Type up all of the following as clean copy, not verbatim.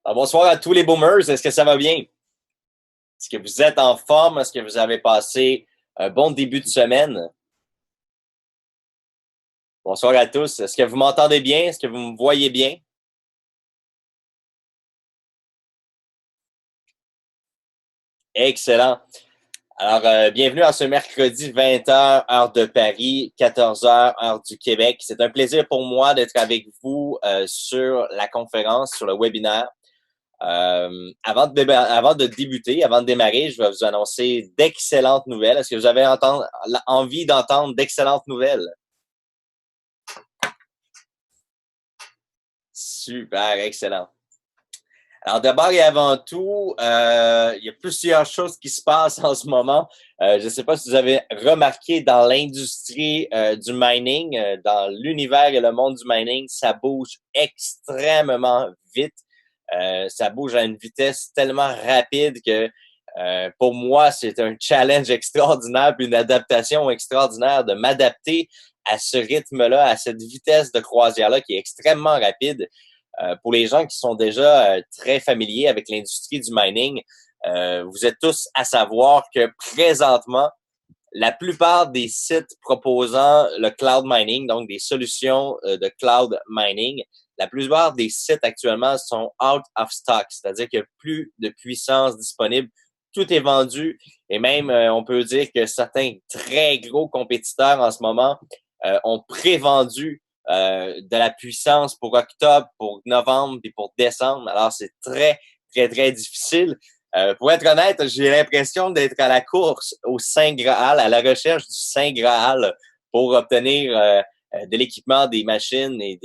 Alors, bonsoir à tous les boomers. Est-ce que ça va bien? Est-ce que vous êtes en forme? Est-ce que vous avez passé un bon début de semaine? Bonsoir à tous. Est-ce que vous m'entendez bien? Est-ce que vous me voyez bien? Excellent. Alors, bienvenue à ce mercredi 20h, heure de Paris, 14h, heure du Québec. C'est un plaisir pour moi d'être avec vous sur la conférence, sur le webinaire. Avant de débuter, avant de démarrer, je vais vous annoncer d'excellentes nouvelles. Est-ce que vous avez envie d'entendre d'excellentes nouvelles? Super, excellent. Alors d'abord et avant tout, il y a plusieurs choses qui se passent en ce moment. Je ne sais pas si vous avez remarqué dans l'industrie du mining, dans l'univers et le monde du mining, ça bouge extrêmement vite. Ça bouge à une vitesse tellement rapide que pour moi, c'est un challenge extraordinaire, puis une adaptation extraordinaire de m'adapter à ce rythme-là, à cette vitesse de croisière-là qui est extrêmement rapide. Pour les gens qui sont déjà très familiers avec l'industrie du mining, vous êtes tous à savoir que présentement, la plupart des sites proposant le cloud mining, donc des solutions de cloud mining, la plupart des sites actuellement sont out of stock, c'est-à-dire qu'il n'y a plus de puissance disponible. Tout est vendu et même on peut dire que certains très gros compétiteurs en ce moment ont prévendu de la puissance pour octobre, pour novembre et pour décembre. Alors, c'est très, très, très difficile. Pour être honnête, j'ai l'impression d'être à la course au Saint Graal, à la recherche du Saint Graal pour obtenir de l'équipement, des machines et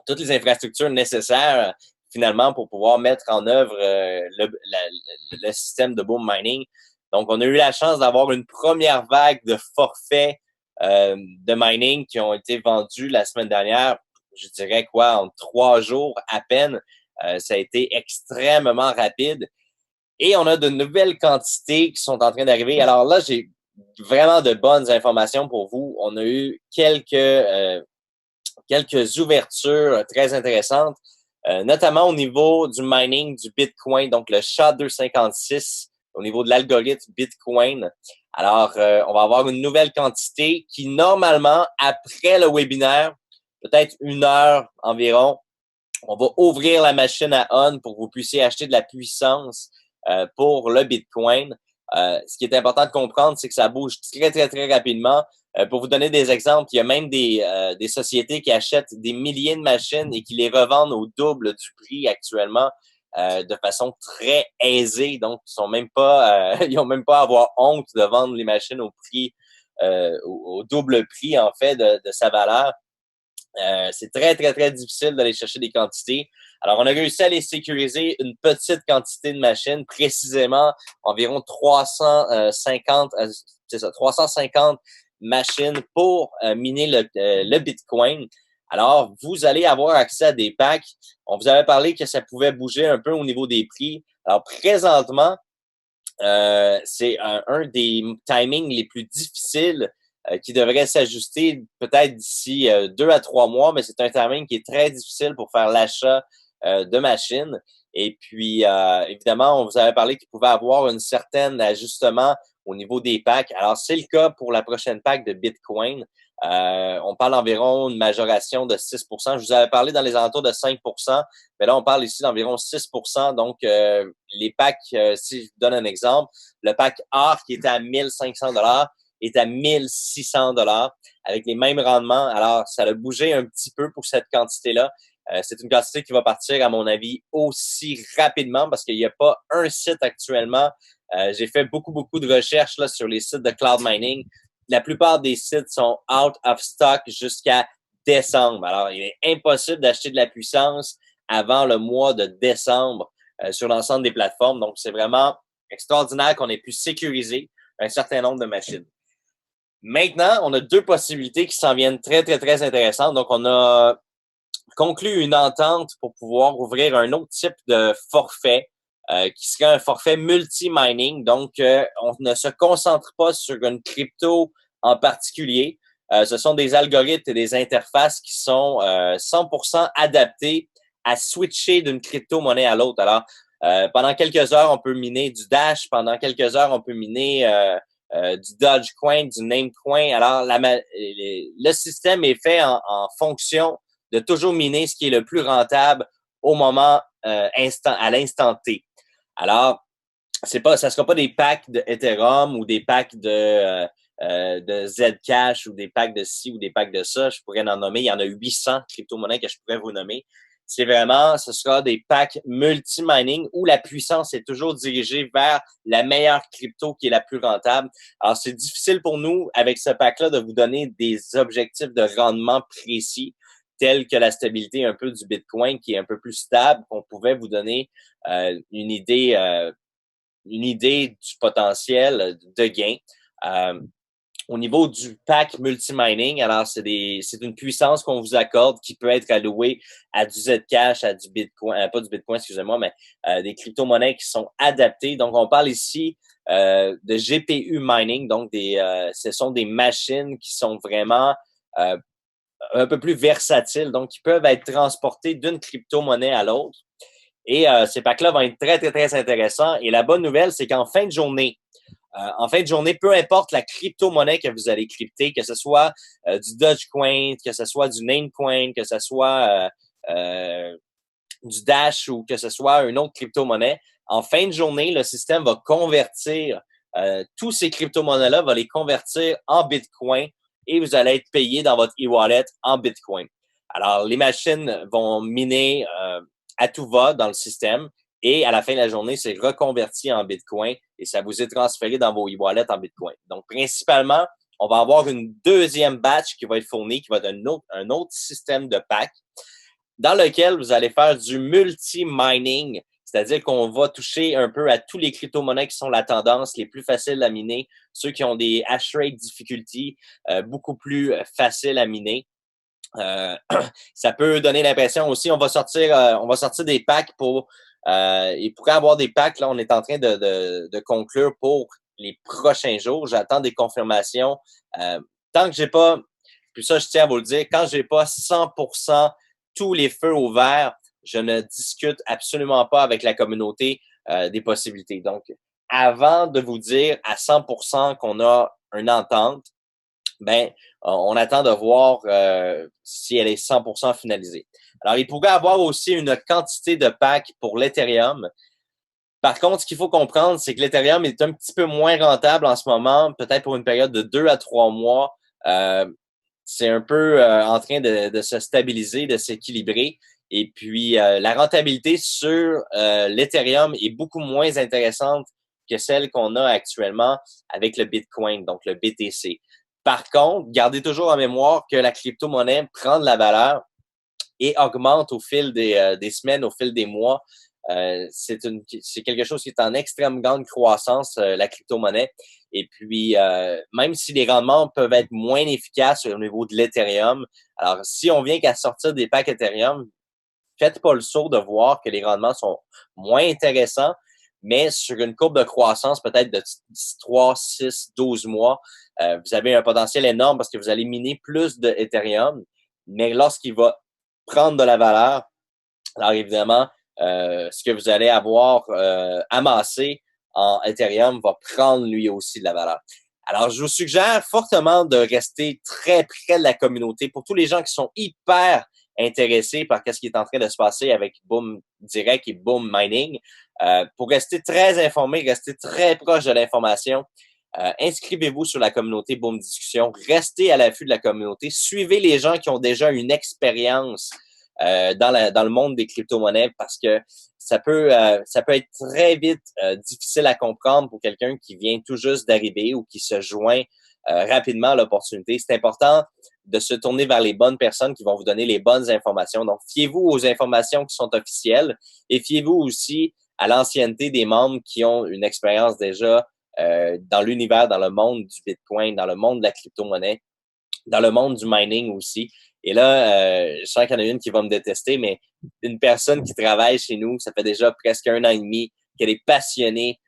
toutes les infrastructures nécessaires finalement pour pouvoir mettre en œuvre le système de boom mining. Donc, on a eu la chance d'avoir une première vague de forfaits de mining qui ont été vendus la semaine dernière, je dirais quoi, en 3 jours à peine. Ça a été extrêmement rapide. Et on a de nouvelles quantités qui sont en train d'arriver. Alors là, j'ai vraiment de bonnes informations pour vous. On a eu quelques ouvertures très intéressantes, notamment au niveau du mining du Bitcoin, donc le SHA-256, au niveau de l'algorithme Bitcoin. Alors, on va avoir une nouvelle quantité qui, normalement, après le webinaire, peut-être 1 heure environ, on va ouvrir la machine à on pour que vous puissiez acheter de la puissance pour le Bitcoin. Ce qui est important de comprendre, c'est que ça bouge très, très, très rapidement. Pour vous donner des exemples, il y a même des sociétés qui achètent des milliers de machines et qui les revendent au double du prix actuellement de façon très aisée. Donc, ils ont même pas à avoir honte de vendre les machines au prix, au double prix, en fait, de sa valeur. C'est très, très, très difficile d'aller chercher des quantités. Alors, on a réussi à les sécuriser une petite quantité de machines, précisément environ 350, c'est ça, 350 machines pour miner le Bitcoin. Alors, vous allez avoir accès à des packs. On vous avait parlé que ça pouvait bouger un peu au niveau des prix. Alors, présentement, c'est un des timings les plus difficiles qui devrait s'ajuster peut-être d'ici 2 à 3 mois, mais c'est un timing qui est très difficile pour faire l'achat de machines. Et puis, évidemment, on vous avait parlé qu'il pouvait avoir un certain ajustement au niveau des packs. Alors, c'est le cas pour la prochaine pack de Bitcoin. On parle environ d'une majoration de 6%. Je vous avais parlé dans les alentours de 5%, mais là, on parle ici d'environ 6%. Donc, les packs, si je vous donne un exemple, le pack R qui était à 1 500 $ est à 1 600 $ avec les mêmes rendements. Alors, ça a bougé un petit peu pour cette quantité-là. C'est une quantité qui va partir, à mon avis, aussi rapidement parce qu'il n'y a pas un site actuellement. J'ai fait beaucoup, beaucoup de recherches là, sur les sites de cloud mining. La plupart des sites sont out of stock jusqu'à décembre. Alors, il est impossible d'acheter de la puissance avant le mois de décembre sur l'ensemble des plateformes. Donc, c'est vraiment extraordinaire qu'on ait pu sécuriser un certain nombre de machines. Maintenant, on a 2 possibilités qui s'en viennent très, très, très intéressantes. Donc, on a conclu une entente pour pouvoir ouvrir un autre type de forfait qui serait un forfait multi-mining. Donc, on ne se concentre pas sur une crypto en particulier. Ce sont des algorithmes et des interfaces qui sont 100% adaptés à switcher d'une crypto-monnaie à l'autre. Alors, pendant quelques heures, on peut miner du Dash. Pendant quelques heures, on peut miner du Dogecoin, du Namecoin. Alors, le système est fait en fonction de toujours miner ce qui est le plus rentable au moment à l'instant T. Alors, ça sera pas des packs de Ethereum ou des packs de Zcash ou des packs de ci ou des packs de ça. Je pourrais en nommer. Il y en a 800 crypto-monnaies que je pourrais vous nommer. Ce sera des packs multi-mining où la puissance est toujours dirigée vers la meilleure crypto qui est la plus rentable. Alors, c'est difficile pour nous, avec ce pack-là, de vous donner des objectifs de rendement précis, tels que la stabilité un peu du Bitcoin, qui est un peu plus stable, qu'on pouvait vous donner une idée du potentiel de gain. Au niveau du pack multi-mining, alors c'est une puissance qu'on vous accorde qui peut être allouée à du Zcash, à du Bitcoin, pas du Bitcoin, excusez-moi, mais des crypto-monnaies qui sont adaptées. Donc, on parle ici de GPU mining, donc ce sont des machines qui sont vraiment un peu plus versatiles, donc qui peuvent être transportées d'une crypto-monnaie à l'autre. Et ces packs-là vont être très, très, très intéressants. Et la bonne nouvelle, c'est qu'en fin de journée, peu importe la crypto-monnaie que vous allez crypter, que ce soit du Dogecoin, que ce soit du Namecoin, que ce soit du Dash ou que ce soit une autre crypto-monnaie, en fin de journée, le système va convertir tous ces crypto-monnaies-là, va les convertir en Bitcoin et vous allez être payé dans votre e-wallet en Bitcoin. Alors, les machines vont miner à tout va dans le système et à la fin de la journée, c'est reconverti en Bitcoin et ça vous est transféré dans vos e-wallets en Bitcoin. Donc, principalement, on va avoir une deuxième batch qui va être fournie, qui va être un autre système de pack dans lequel vous allez faire du multi-mining, c'est-à-dire qu'on va toucher un peu à tous les crypto-monnaies qui sont la tendance, les plus faciles à miner, ceux qui ont des hash rate difficulty beaucoup plus faciles à miner. Ça peut donner l'impression aussi, on va sortir des packs il pourrait avoir des packs, là, on est en train de conclure pour les prochains jours. J'attends des confirmations. Tant que j'ai pas, puis ça, je tiens à vous le dire, quand j'ai pas 100% tous les feux au vert, je ne discute absolument pas avec la communauté des possibilités. Donc, avant de vous dire à 100% qu'on a une entente, ben, on attend de voir si elle est 100% finalisée. Alors, il pourrait avoir aussi une quantité de packs pour l'Ethereum. Par contre, ce qu'il faut comprendre, c'est que l'Ethereum est un petit peu moins rentable en ce moment, peut-être pour une période de 2 à 3 mois. C'est un peu en train de se stabiliser, de s'équilibrer. Et puis, la rentabilité sur l'Ethereum est beaucoup moins intéressante que celle qu'on a actuellement avec le Bitcoin, donc le BTC. Par contre, gardez toujours en mémoire que la crypto-monnaie prend de la valeur et augmente au fil des semaines, au fil des mois. C'est quelque chose qui est en extrême grande croissance, la crypto-monnaie. Et puis, même si les rendements peuvent être moins efficaces au niveau de l'Ethereum, alors si on vient qu'à sortir des packs Ethereum, faites pas le saut de voir que les rendements sont moins intéressants, mais sur une courbe de croissance peut-être de 3, 6, 12 mois, vous avez un potentiel énorme parce que vous allez miner plus de Ethereum, mais lorsqu'il va prendre de la valeur, alors évidemment, ce que vous allez avoir amassé en Ethereum va prendre lui aussi de la valeur. Alors, je vous suggère fortement de rester très près de la communauté pour tous les gens qui sont hyper intéressés par ce qui est en train de se passer avec Boom Direct et Boom Mining. Pour rester très informé, rester très proche de l'information, inscrivez-vous sur la communauté Boom Discussion. Restez à l'affût de la communauté. Suivez les gens qui ont déjà une expérience dans le monde des crypto-monnaies parce que ça peut être très vite difficile à comprendre pour quelqu'un qui vient tout juste d'arriver ou qui se joint rapidement à l'opportunité. C'est important de se tourner vers les bonnes personnes qui vont vous donner les bonnes informations. Donc, fiez-vous aux informations qui sont officielles et fiez-vous aussi à l'ancienneté des membres qui ont une expérience déjà dans l'univers, dans le monde du Bitcoin, dans le monde de la crypto-monnaie, dans le monde du mining aussi. Et là, je sens qu'il y en a une qui va me détester, mais une personne qui travaille chez nous, ça fait déjà presque 1 an et demi, qu'elle est passionnée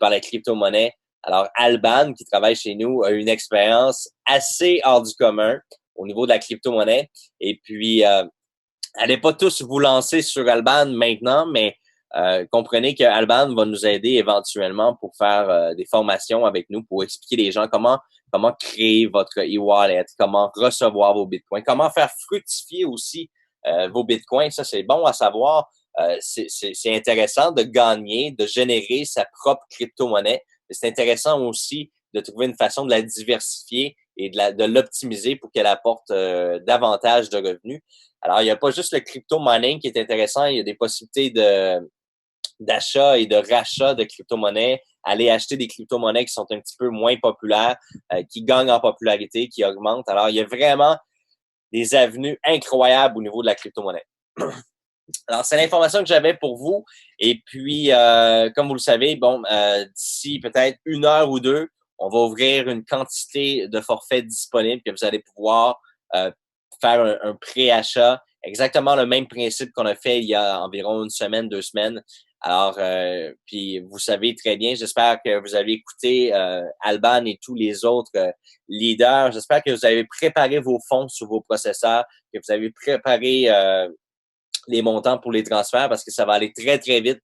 par la crypto-monnaie. Alors, Alban, qui travaille chez nous, a une expérience assez hors du commun au niveau de la crypto-monnaie. Et puis, Allez pas tous vous lancer sur Alban maintenant, mais comprenez que Alban va nous aider éventuellement pour faire des formations avec nous, pour expliquer les gens comment créer votre e-wallet, comment recevoir vos bitcoins, comment faire fructifier aussi vos bitcoins. Ça, c'est bon à savoir. C'est intéressant de gagner, de générer sa propre crypto-monnaie, mais c'est intéressant aussi de trouver une façon de la diversifier et de l'optimiser pour qu'elle apporte davantage de revenus. Alors, il n'y a pas juste le crypto mining qui est intéressant, il y a des possibilités d'achat et de rachat de crypto-monnaies, aller acheter des crypto-monnaies qui sont un petit peu moins populaires, qui gagnent en popularité, qui augmentent. Alors, il y a vraiment des avenues incroyables au niveau de la crypto-monnaie. Alors, c'est l'information que j'avais pour vous. Et puis, comme vous le savez, d'ici peut-être 1 heure ou 2, on va ouvrir une quantité de forfaits disponibles que vous allez pouvoir faire un préachat. Exactement le même principe qu'on a fait il y a environ 1 semaine, 2 semaines. Alors, puis vous savez très bien, j'espère que vous avez écouté Alban et tous les autres leaders. J'espère que vous avez préparé vos fonds sur vos processeurs, que vous avez préparé les montants pour les transferts parce que ça va aller très, très vite.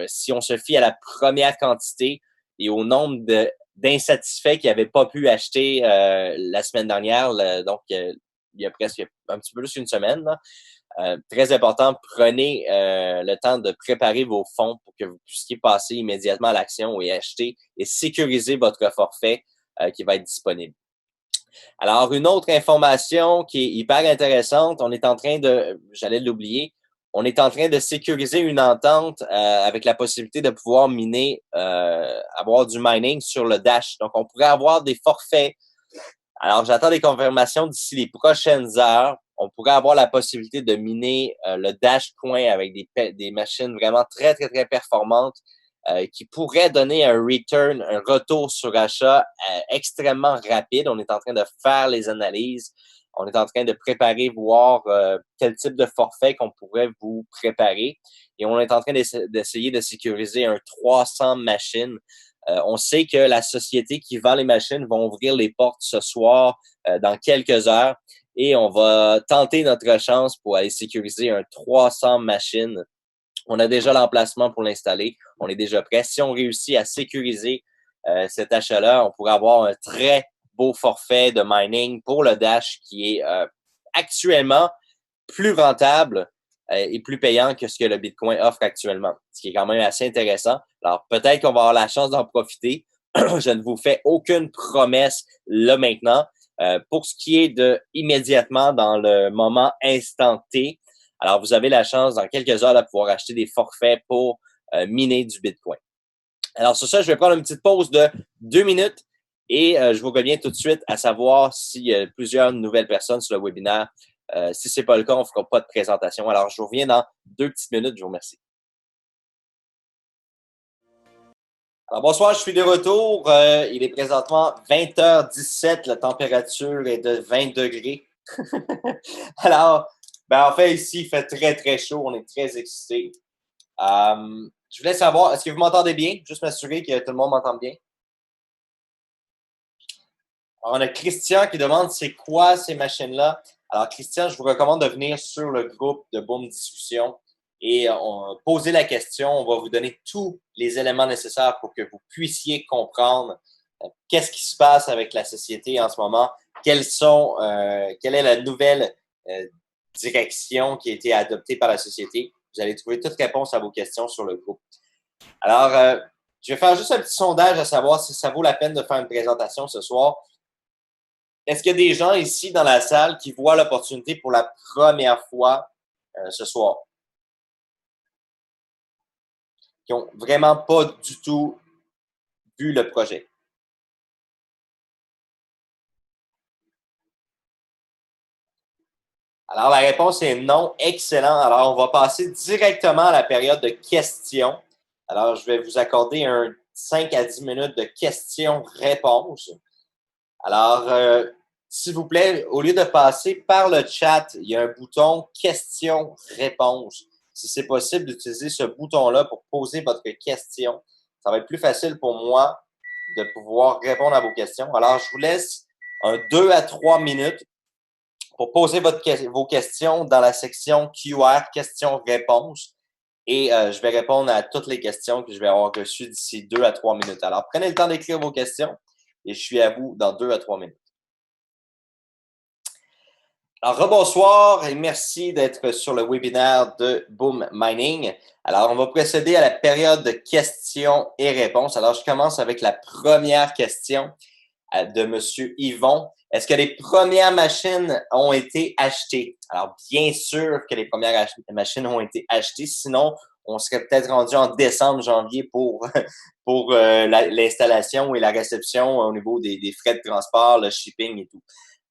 Si on se fie à la première quantité et au nombre d'insatisfaits qui n'avaient pas pu acheter la semaine dernière, il y a presque un petit peu plus qu'une semaine, là. Très important, prenez le temps de préparer vos fonds pour que vous puissiez passer immédiatement à l'action et acheter et sécuriser votre forfait qui va être disponible. Alors, une autre information qui est hyper intéressante, on est en train j'allais l'oublier, on est en train de sécuriser une entente avec la possibilité de pouvoir miner, avoir du mining sur le Dash. Donc, on pourrait avoir des forfaits. Alors, j'attends des confirmations d'ici les prochaines heures. On pourrait avoir la possibilité de miner le Dash Coin avec des machines vraiment très, très, très performantes qui pourraient donner un return, un retour sur achat extrêmement rapide. On est en train de faire les analyses. On est en train de préparer, voir quel type de forfait qu'on pourrait vous préparer. Et on est en train d'essayer de sécuriser un 300 machines. On sait que la société qui vend les machines va ouvrir les portes ce soir dans quelques heures et on va tenter notre chance pour aller sécuriser un 300 machines. On a déjà l'emplacement pour l'installer. On est déjà prêt. Si on réussit à sécuriser cet achat-là, on pourrait avoir un très beau forfait de mining pour le Dash qui est actuellement plus rentable et plus payant que ce que le Bitcoin offre actuellement, ce qui est quand même assez intéressant. Alors, peut-être qu'on va avoir la chance d'en profiter. Je ne vous fais aucune promesse là maintenant. Pour ce qui est de immédiatement dans le moment instant T, alors vous avez la chance dans quelques heures de pouvoir acheter des forfaits pour miner du Bitcoin. Alors sur ça, je vais prendre une petite pause de 2 minutes et je vous reviens tout de suite à savoir s'il y a plusieurs nouvelles personnes sur le webinaire. Si ce n'est pas le cas, on ne fera pas de présentation. Alors, je vous reviens dans 2 petites minutes. Je vous remercie. Alors, bonsoir, je suis de retour. Il est présentement 20h17. La température est de 20 degrés. Alors, en fait, ici, il fait très, très chaud. On est très excités. Je voulais savoir, est-ce que vous m'entendez bien? Juste m'assurer que tout le monde m'entend bien. Alors, on a Christian qui demande c'est quoi ces machines-là. Alors, Christian, je vous recommande de venir sur le groupe de Boom Discussion et poser la question. On va vous donner tous les éléments nécessaires pour que vous puissiez comprendre qu'est-ce qui se passe avec la société en ce moment, quelle est la nouvelle direction qui a été adoptée par la société. Vous allez trouver toute réponse à vos questions sur le groupe. Alors, je vais faire juste un petit sondage à savoir si ça vaut la peine de faire une présentation ce soir. Est-ce qu'il y a des gens ici dans la salle qui voient l'opportunité pour la première fois ce soir? Qui n'ont vraiment pas du tout vu le projet? Alors, la réponse est non. Excellent. Alors, on va passer directement à la période de questions. Alors, je vais vous accorder un 5 à 10 minutes de questions-réponses. Alors, s'il vous plaît, au lieu de passer par le chat, il y a un bouton questions-réponses. Si c'est possible d'utiliser ce bouton-là pour poser votre question, ça va être plus facile pour moi de pouvoir répondre à vos questions. Alors, je vous laisse un 2 à 3 minutes pour poser vos questions dans la section QR, questions-réponses. Et je vais répondre à toutes les questions que je vais avoir reçues d'ici 2 à 3 minutes. Alors, prenez le temps d'écrire vos questions et je suis à vous dans 2 à 3 minutes. Alors, rebonsoir et merci d'être sur le webinaire de Boom Mining. Alors, on va procéder à la période de questions et réponses. Alors, je commence avec la première question de Monsieur Yvon. Est-ce que les premières machines ont été achetées? Alors, bien sûr que les premières machines ont été achetées. Sinon, on serait peut-être rendu en décembre, janvier pour l'installation et la réception au niveau des frais de transport, le shipping et tout.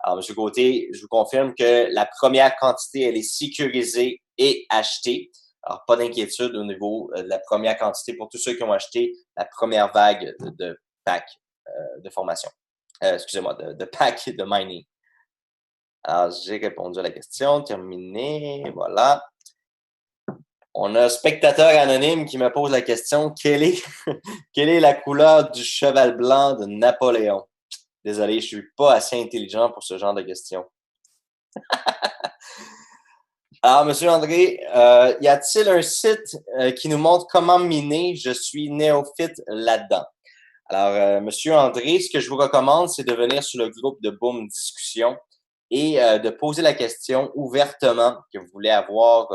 Alors, M. Gauthier, je vous confirme que la première quantité, elle est sécurisée et achetée. Alors, pas d'inquiétude au niveau de la première quantité pour tous ceux qui ont acheté la première vague de pack de formation. Excusez-moi, de pack de mining. Alors, j'ai répondu à la question. Terminé. Voilà. On a un spectateur anonyme qui me pose la question, quelle est la couleur du cheval blanc de Napoléon? Désolé, je ne suis pas assez intelligent pour ce genre de questions. Alors, Monsieur André, y a-t-il un site qui nous montre comment miner? Je suis néophyte là-dedans. Alors, Monsieur André, ce que je vous recommande, c'est de venir sur le groupe de Boom Discussion et de poser la question ouvertement que vous voulez avoir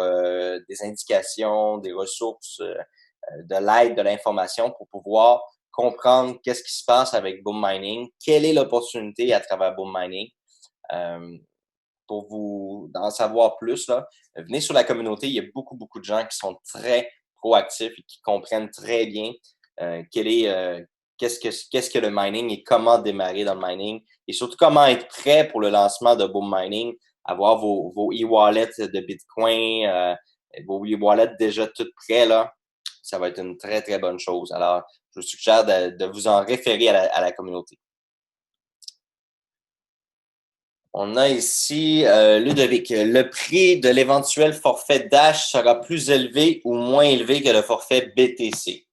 des indications, des ressources, de l'aide, de l'information pour pouvoir comprendre qu'est-ce qui se passe avec Boom Mining, quelle est l'opportunité à travers Boom Mining. Pour vous en savoir plus, là, venez sur la communauté. Il y a beaucoup, beaucoup de gens qui sont très proactifs et qui comprennent très bien qu'est-ce que le mining et comment démarrer dans le mining et surtout comment être prêt pour le lancement de Boom Mining, avoir vos e-wallets de Bitcoin, vos e-wallets déjà tout prêts, là. Ça va être une très, très bonne chose. Alors, je vous suggère de vous en référer à la communauté. On a ici Ludovic. Le prix de l'éventuel forfait Dash sera plus élevé ou moins élevé que le forfait BTC?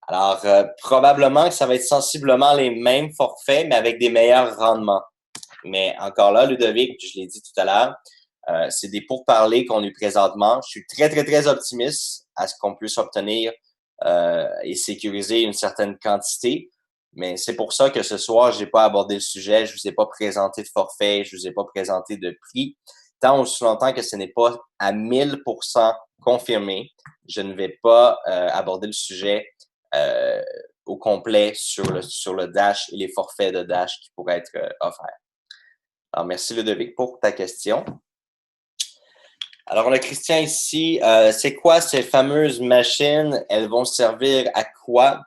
Alors, probablement que ça va être sensiblement les mêmes forfaits, mais avec des meilleurs rendements. Mais encore là, Ludovic, je l'ai dit tout à l'heure, c'est des pourparlers qu'on a eu présentement. Je suis très, très, très optimiste à ce qu'on puisse obtenir et sécuriser une certaine quantité. Mais c'est pour ça que ce soir, j'ai pas abordé le sujet, je vous ai pas présenté de forfait, je vous ai pas présenté de prix. Tant aussi longtemps que ce n'est pas à 1000% confirmé, je ne vais pas aborder le sujet au complet sur le Dash et les forfaits de Dash qui pourraient être offerts. Alors, merci Ludovic pour ta question. Alors, on a Christian ici. C'est quoi ces fameuses machines? Elles vont servir à quoi?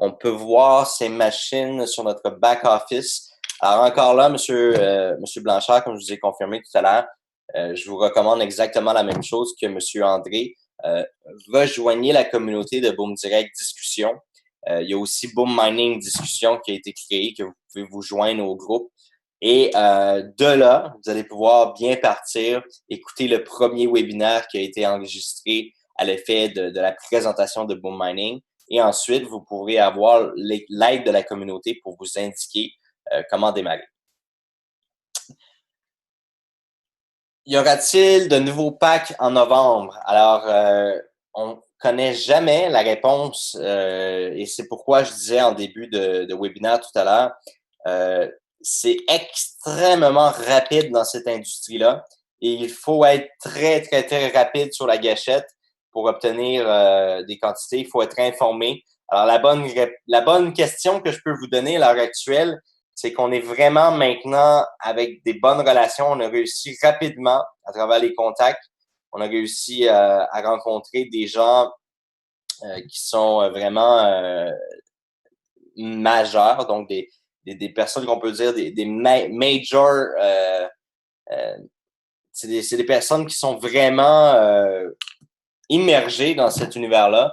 On peut voir ces machines sur notre back-office. Alors, encore là, Monsieur Blanchard, comme je vous ai confirmé tout à l'heure, je vous recommande exactement la même chose que Monsieur André. Rejoignez la communauté de Boom Direct Discussion. Il y a aussi Boom Mining Discussion qui a été créé, que vous pouvez vous joindre au groupe. Et de là, vous allez pouvoir bien partir, écouter le premier webinaire qui a été enregistré à l'effet de la présentation de Boom Mining. Et ensuite, vous pourrez avoir l'aide de la communauté pour vous indiquer comment démarrer. Y aura-t-il de nouveaux packs en novembre? Alors, on connaît jamais la réponse et c'est pourquoi je disais en début de webinaire tout à l'heure, c'est extrêmement rapide dans cette industrie-là et il faut être très, très, très rapide sur la gâchette pour obtenir des quantités. Il faut être informé. Alors, la bonne question que je peux vous donner à l'heure actuelle, c'est qu'on est vraiment maintenant avec des bonnes relations. On a réussi rapidement à travers les contacts. On a réussi à rencontrer des gens qui sont vraiment majeurs, donc des personnes qu'on peut dire des majors. C'est des personnes qui sont vraiment immergées dans cet univers-là.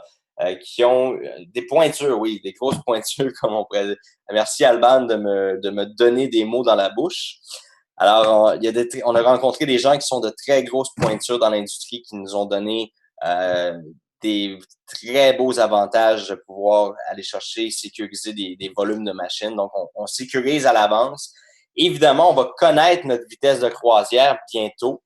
Qui ont des pointures, oui, des grosses pointures, comme on pourrait dire. Merci Alban de me donner des mots dans la bouche. Alors, on a rencontré des gens qui sont de très grosses pointures dans l'industrie qui nous ont donné des très beaux avantages de pouvoir aller chercher et sécuriser des volumes de machines. Donc, on sécurise à l'avance Évidemment, on va connaître notre vitesse de croisière bientôt,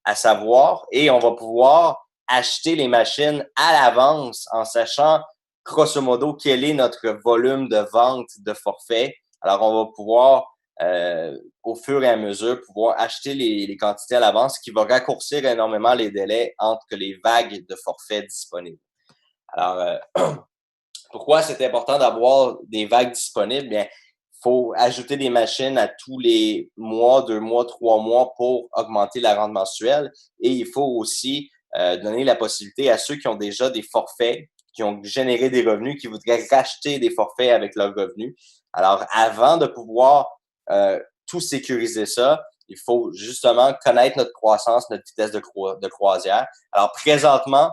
à savoir, et on va pouvoir acheter les machines à l'avance en sachant grosso modo quel est notre volume de vente de forfait. Alors, on va pouvoir, au fur et à mesure, pouvoir acheter les quantités à l'avance, ce qui va raccourcir énormément les délais entre les vagues de forfaits disponibles. Alors, pourquoi c'est important d'avoir des vagues disponibles? Bien, il faut ajouter des machines à tous les mois, 2 mois, 3 mois pour augmenter la rente mensuelle. Et il faut aussi donner la possibilité à ceux qui ont déjà des forfaits, qui ont généré des revenus, qui voudraient racheter des forfaits avec leurs revenus. Alors, avant de pouvoir tout sécuriser ça, il faut justement connaître notre croissance, notre vitesse de croisière. Alors, présentement,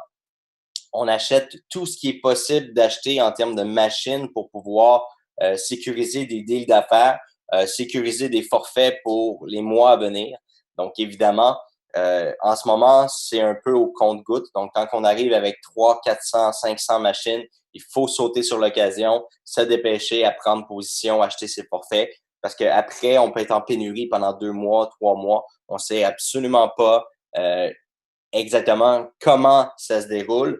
on achète tout ce qui est possible d'acheter en termes de machines pour pouvoir sécuriser des deals d'affaires, sécuriser des forfaits pour les mois à venir. Donc, évidemment, en ce moment, c'est un peu au compte-gouttes. Donc, quand on arrive avec 300, 400, 500 machines, il faut sauter sur l'occasion, se dépêcher à prendre position, acheter ses forfaits. Parce qu'après, on peut être en pénurie pendant 2 mois, 3 mois. On sait absolument pas exactement comment ça se déroule.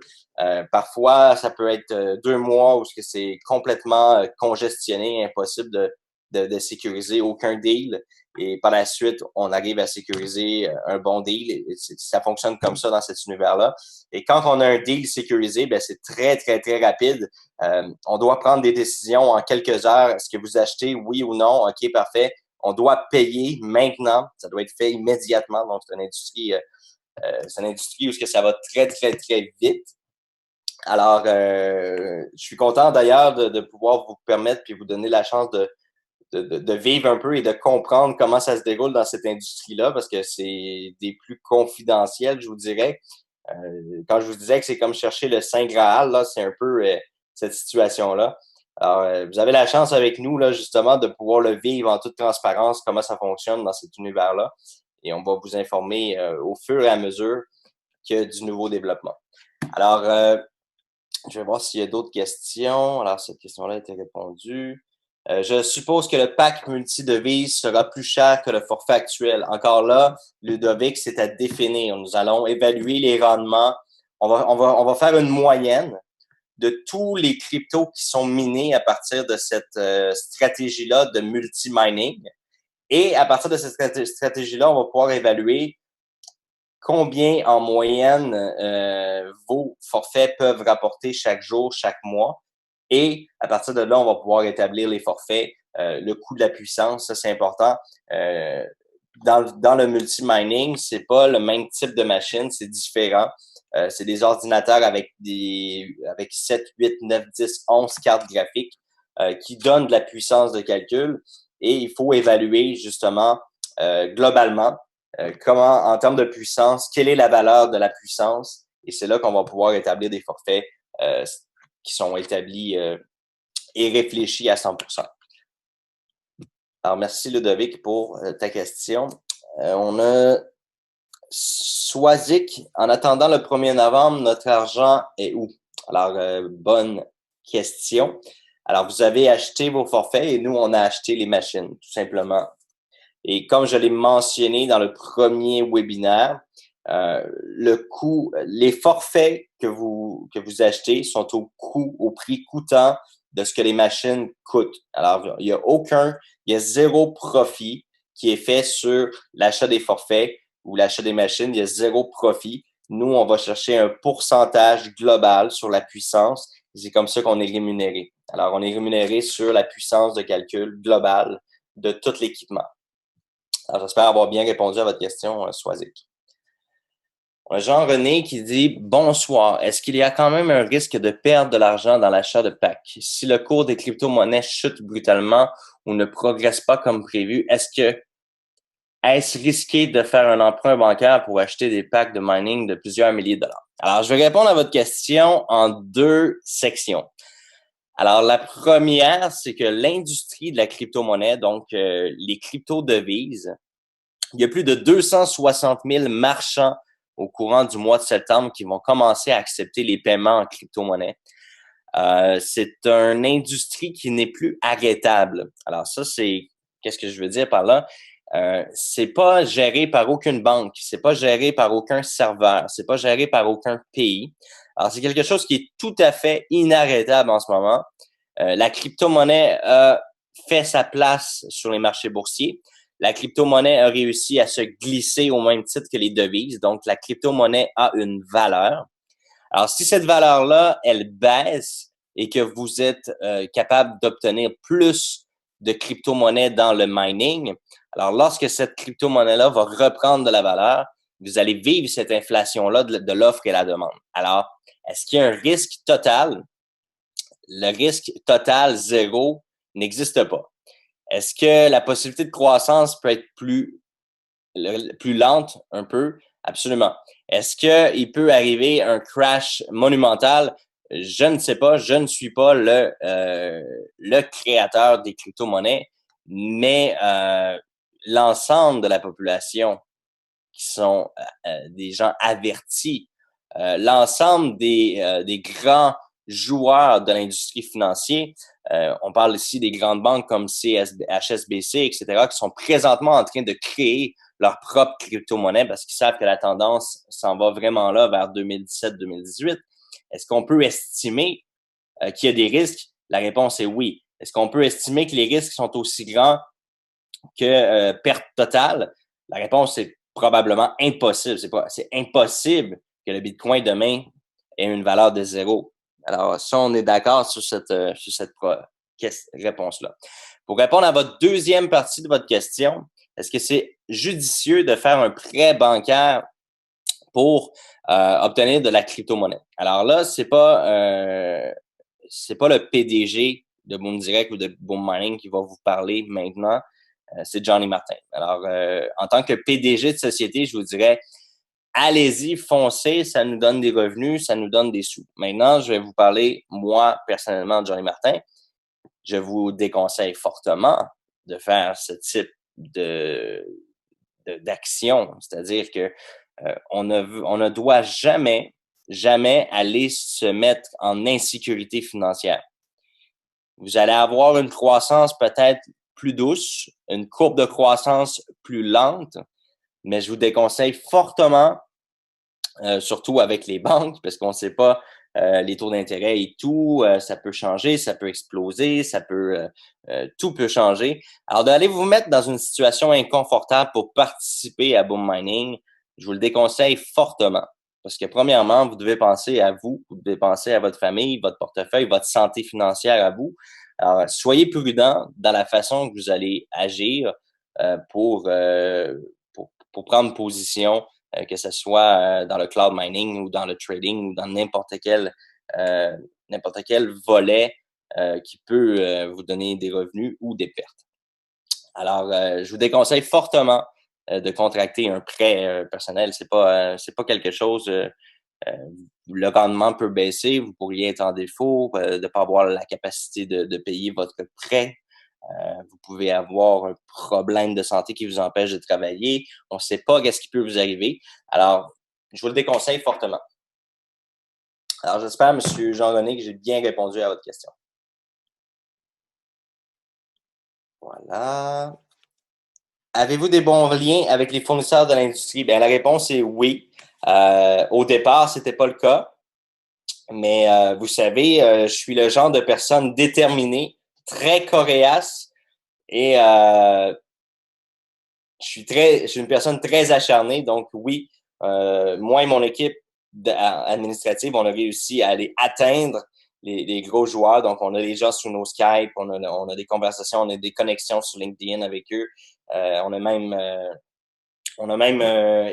Parfois, ça peut être 2 mois où c'est complètement congestionné, impossible de sécuriser aucun deal. Et par la suite, on arrive à sécuriser un bon deal. Et ça fonctionne comme ça dans cet univers-là. Et quand on a un deal sécurisé, ben c'est très, très, très rapide. On doit prendre des décisions en quelques heures. Est-ce que vous achetez, oui ou non? OK, parfait. On doit payer maintenant. Ça doit être fait immédiatement. Donc, c'est une industrie où ça va très, très, très vite. Alors, je suis content d'ailleurs de pouvoir vous permettre puis vous donner la chance de vivre un peu et de comprendre comment ça se déroule dans cette industrie-là, parce que c'est des plus confidentiels, je vous dirais. Quand je vous disais que c'est comme chercher le Saint Graal, là, c'est un peu cette situation-là. Alors, vous avez la chance avec nous, là, justement, de pouvoir le vivre en toute transparence, comment ça fonctionne dans cet univers-là. Et on va vous informer au fur et à mesure qu'il y a du nouveau développement. Alors, je vais voir s'il y a d'autres questions. Alors, cette question-là a été répondue. Je suppose que le pack multi-devises sera plus cher que le forfait actuel. Encore là, Ludovic, c'est à définir. Nous allons évaluer les rendements. On va faire une moyenne de tous les cryptos qui sont minés à partir de cette stratégie-là de multi-mining. Et à partir de cette stratégie-là, on va pouvoir évaluer combien en moyenne vos forfaits peuvent rapporter chaque jour, chaque mois. Et à partir de là, on va pouvoir établir les forfaits, le coût de la puissance, ça c'est important. Dans le multi-mining, c'est pas le même type de machine, c'est différent. C'est des ordinateurs avec 7, 8, 9, 10, 11 cartes graphiques qui donnent de la puissance de calcul. Et il faut évaluer justement globalement comment, en termes de puissance, quelle est la valeur de la puissance. Et c'est là qu'on va pouvoir établir des forfaits qui sont établis et réfléchis à 100%. Alors, merci Ludovic pour ta question. On a Swazik. En attendant le 1er novembre, notre argent est où? Alors, bonne question. Alors, vous avez acheté vos forfaits et nous, on a acheté les machines, tout simplement. Et comme je l'ai mentionné dans le premier webinaire, le coût, les forfaits que vous achetez sont au prix coûtant de ce que les machines coûtent. Alors, il y a zéro profit qui est fait sur l'achat des forfaits ou l'achat des machines. Il y a zéro profit. Nous, on va chercher un pourcentage global sur la puissance. C'est comme ça qu'on est rémunéré. Alors, on est rémunéré sur la puissance de calcul globale de tout l'équipement. Alors, j'espère avoir bien répondu à votre question, Swazik. On a Jean-René qui dit « Bonsoir. Est-ce qu'il y a quand même un risque de perdre de l'argent dans l'achat de packs? Si le cours des crypto-monnaies chute brutalement ou ne progresse pas comme prévu, est-ce risqué de faire un emprunt bancaire pour acheter des packs de mining de plusieurs milliers de dollars? » Alors, je vais répondre à votre question en 2 sections. Alors, la première, c'est que l'industrie de la crypto-monnaie, donc les crypto-devises, il y a plus de 260 000 marchands au courant du mois de septembre qui vont commencer à accepter les paiements en crypto-monnaie. C'est une industrie qui n'est plus arrêtable. Alors ça, c'est Qu'est-ce que je veux dire par là? C'est pas géré par aucune banque, c'est pas géré par aucun serveur, c'est pas géré par aucun pays. Alors, c'est quelque chose qui est tout à fait inarrêtable en ce moment. La crypto-monnaie a fait sa place sur les marchés boursiers. La crypto-monnaie a réussi à se glisser au même titre que les devises. Donc, la crypto-monnaie a une valeur. Alors, si cette valeur-là, elle baisse et que vous êtes capable d'obtenir plus de crypto-monnaie dans le mining, alors lorsque cette crypto-monnaie-là va reprendre de la valeur, vous allez vivre cette inflation-là de l'offre et la demande. Alors, est-ce qu'il y a un risque total? Le risque total zéro n'existe pas. Est-ce que la possibilité de croissance peut être plus lente un peu? Absolument. Est-ce qu'il peut arriver un crash monumental? Je ne sais pas. Je ne suis pas le créateur des crypto-monnaies, mais l'ensemble de la population qui sont des gens avertis, l'ensemble des grands joueurs de l'industrie financière, on parle ici des grandes banques comme HSBC, etc., qui sont présentement en train de créer leur propre crypto-monnaie parce qu'ils savent que la tendance s'en va vraiment là vers 2017-2018. Est-ce qu'on peut estimer qu'il y a des risques? La réponse est oui. Est-ce qu'on peut estimer que les risques sont aussi grands que perte totale? La réponse est probablement impossible. C'est impossible que le Bitcoin demain ait une valeur de zéro. Alors, ça, on est d'accord sur cette réponse-là. Pour répondre à votre deuxième partie de votre question, est-ce que c'est judicieux de faire un prêt bancaire pour obtenir de la crypto-monnaie? Alors là, c'est pas le PDG de Boom Direct ou de Boom Mining qui va vous parler maintenant. C'est Johnny Martin. Alors, en tant que PDG de société, je vous dirais, allez-y, foncez, ça nous donne des revenus, ça nous donne des sous. Maintenant, je vais vous parler, moi, personnellement, de Johnny Martin. Je vous déconseille fortement de faire ce type d'action. C'est-à-dire que on ne doit jamais aller se mettre en insécurité financière. Vous allez avoir une croissance peut-être plus douce, une courbe de croissance plus lente, mais je vous déconseille fortement, surtout avec les banques, parce qu'on ne sait pas les taux d'intérêt et tout, ça peut changer, ça peut exploser, tout peut changer. Alors, d'aller vous mettre dans une situation inconfortable pour participer à Boom Mining, je vous le déconseille fortement. Parce que premièrement, vous devez penser à vous devez penser à votre famille, votre portefeuille, votre santé financière à vous. Alors, soyez prudent dans la façon que vous allez agir pour prendre position, que ce soit dans le cloud mining ou dans le trading ou dans n'importe quel volet qui peut vous donner des revenus ou des pertes. Alors, je vous déconseille fortement de contracter un prêt personnel. C'est pas quelque chose. Le rendement peut baisser, vous pourriez être en défaut, de ne pas avoir la capacité de payer votre prêt. Vous pouvez avoir un problème de santé qui vous empêche de travailler. On ne sait pas qu'est-ce qui peut vous arriver. Alors, je vous le déconseille fortement. Alors, j'espère, M. Jean-René, que j'ai bien répondu à votre question. Voilà. Avez-vous des bons liens avec les fournisseurs de l'industrie? Bien, la réponse est oui. Au départ, ce n'était pas le cas. Mais vous savez, je suis le genre de personne déterminée, très coriace et je suis une personne très acharnée. Donc oui, moi et mon équipe administrative, on a réussi à aller atteindre les gros joueurs. Donc on a les gens sur nos Skype, on a des conversations, on a des connexions sur LinkedIn avec eux. On a même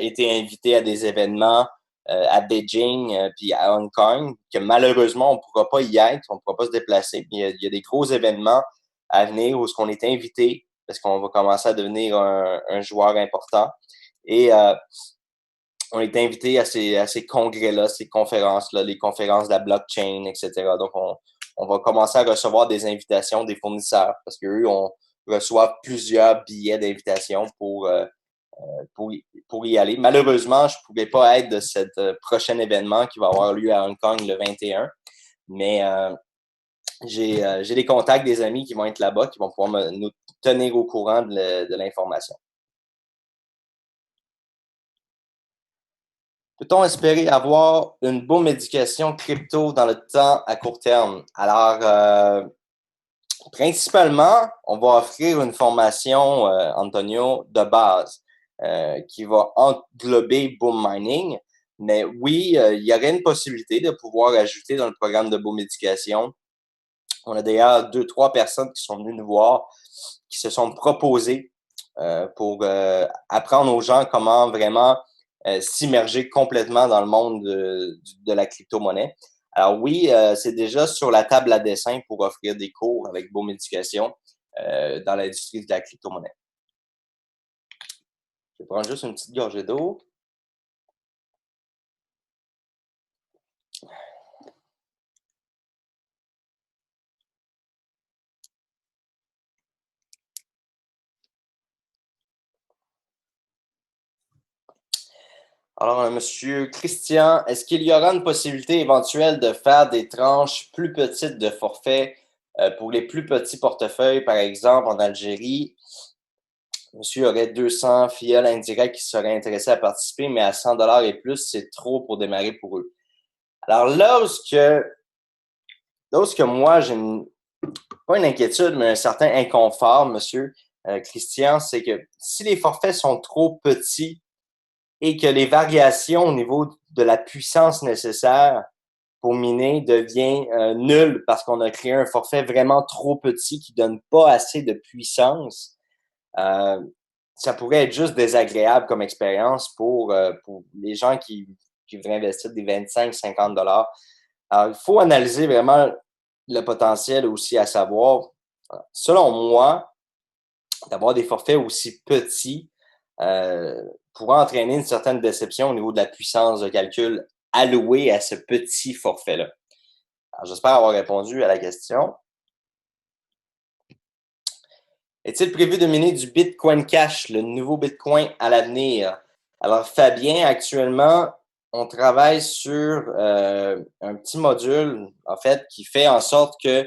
été invité à des événements à Beijing puis à Hong Kong, que malheureusement, on ne pourra pas y être, on ne pourra pas se déplacer. Puis il y a des gros événements à venir où on est invité parce qu'on va commencer à devenir un joueur important. Et on est invité à ces congrès-là, ces conférences-là, les conférences de la blockchain, etc. Donc, on va commencer à recevoir des invitations des fournisseurs parce qu'eux, on reçoit plusieurs billets d'invitation pour y aller. Malheureusement, je ne pourrais pas être de ce prochain événement qui va avoir lieu à Hong Kong le 21, mais j'ai des contacts des amis qui vont être là-bas, qui vont pouvoir tenir au courant de l'information. Peut-on espérer avoir une bull médication crypto dans le temps à court terme? Alors, principalement, on va offrir une formation, Antonio, de base qui va englober bull mining. Mais oui, il y aurait une possibilité de pouvoir ajouter dans le programme de bull médication. On a d'ailleurs 2-3 personnes qui sont venues nous voir, qui se sont proposées pour apprendre aux gens comment vraiment s'immerger complètement dans le monde de la crypto-monnaie. Alors oui, c'est déjà sur la table à dessin pour offrir des cours avec Bull Médication dans l'industrie de la crypto-monnaie. Je vais prendre juste une petite gorgée d'eau. Alors, Monsieur Christian, est-ce qu'il y aura une possibilité éventuelle de faire des tranches plus petites de forfait pour les plus petits portefeuilles, par exemple en Algérie? Monsieur aurait 200 filleuls indirects qui seraient intéressés à participer, mais à 100 $ et plus, c'est trop pour démarrer pour eux. Alors, lorsque moi, j'ai pas une inquiétude, mais un certain inconfort, Monsieur Christian, c'est que si les forfaits sont trop petits et que les variations au niveau de la puissance nécessaire pour miner devient nulles parce qu'on a créé un forfait vraiment trop petit qui donne pas assez de puissance, ça pourrait être juste désagréable comme expérience pour les gens qui voudraient investir des 25-50 $. Alors, il faut analyser vraiment le potentiel aussi à savoir. Selon moi, d'avoir des forfaits aussi petits pourrait entraîner une certaine déception au niveau de la puissance de calcul allouée à ce petit forfait-là. Alors, j'espère avoir répondu à la question. Est-il prévu de miner du Bitcoin Cash, le nouveau Bitcoin à l'avenir? Alors, Fabien, actuellement, on travaille sur un petit module, en fait, qui fait en sorte que,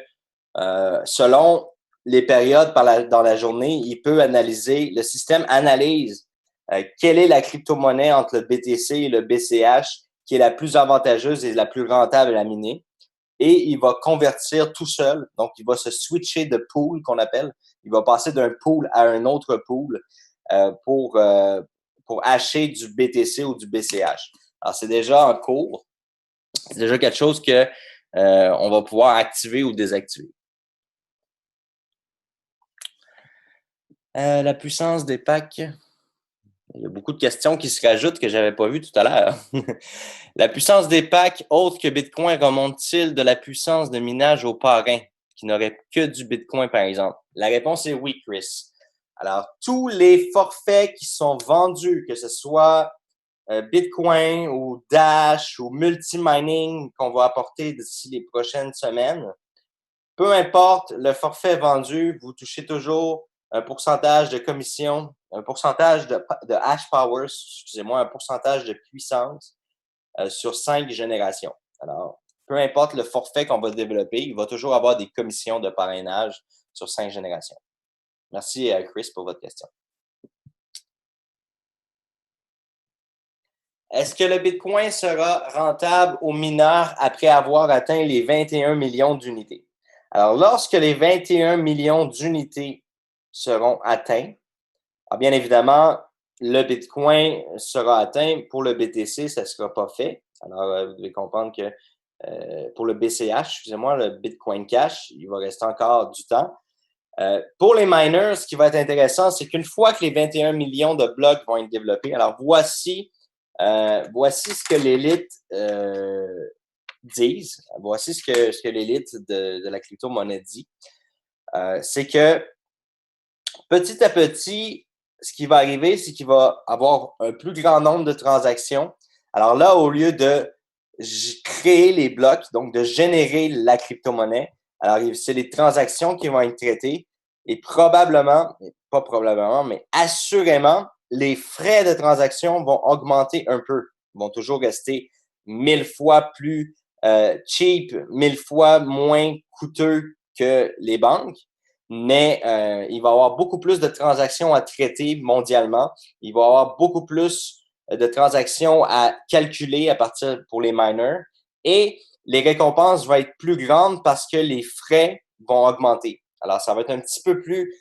selon les périodes dans la journée, il peut analyser, le système analyse quelle est la crypto-monnaie entre le BTC et le BCH qui est la plus avantageuse et la plus rentable à miner. Et il va convertir tout seul. Donc, il va se switcher de pool qu'on appelle. Il va passer d'un pool à un autre pool pour hacher du BTC ou du BCH. Alors, c'est déjà en cours. C'est déjà quelque chose que on va pouvoir activer ou désactiver. La puissance des packs. Il y a beaucoup de questions qui se rajoutent que je n'avais pas vues tout à l'heure. La puissance des packs autres que Bitcoin remonte-t-il de la puissance de minage au parrain, qui n'aurait que du Bitcoin, par exemple? La réponse est oui, Chris. Alors, tous les forfaits qui sont vendus, que ce soit Bitcoin ou Dash ou multi-mining qu'on va apporter d'ici les prochaines semaines, peu importe le forfait vendu, vous touchez toujours un pourcentage de commission, un pourcentage de hash power, excusez-moi, un pourcentage de puissance sur 5 générations. Alors, peu importe le forfait qu'on va développer, il va toujours avoir des commissions de parrainage sur 5 générations. Merci, Chris, pour votre question. Est-ce que le Bitcoin sera rentable aux mineurs après avoir atteint les 21 millions d'unités? Alors, lorsque les 21 millions d'unités seront atteints, bien évidemment, le Bitcoin sera atteint. Pour le BTC, ça ne sera pas fait. Alors, vous devez comprendre que pour le BCH, excusez-moi, le Bitcoin Cash, il va rester encore du temps. Pour les miners, ce qui va être intéressant, c'est qu'une fois que les 21 millions de blocs vont être développés, alors voici ce que l'élite disent. Voici ce que l'élite de la crypto-monnaie dit. C'est que petit à petit, ce qui va arriver, c'est qu'il va avoir un plus grand nombre de transactions. Alors là, au lieu de créer les blocs, donc de générer la crypto-monnaie, alors c'est les transactions qui vont être traitées et probablement, pas probablement, mais assurément, les frais de transaction vont augmenter un peu. Ils vont toujours rester 1000 fois plus cheap, 1000 fois moins coûteux que les banques. mais il va y avoir beaucoup plus de transactions à traiter mondialement. Il va y avoir beaucoup plus de transactions à calculer à partir pour les miners et les récompenses vont être plus grandes parce que les frais vont augmenter. Alors, ça va être un petit peu plus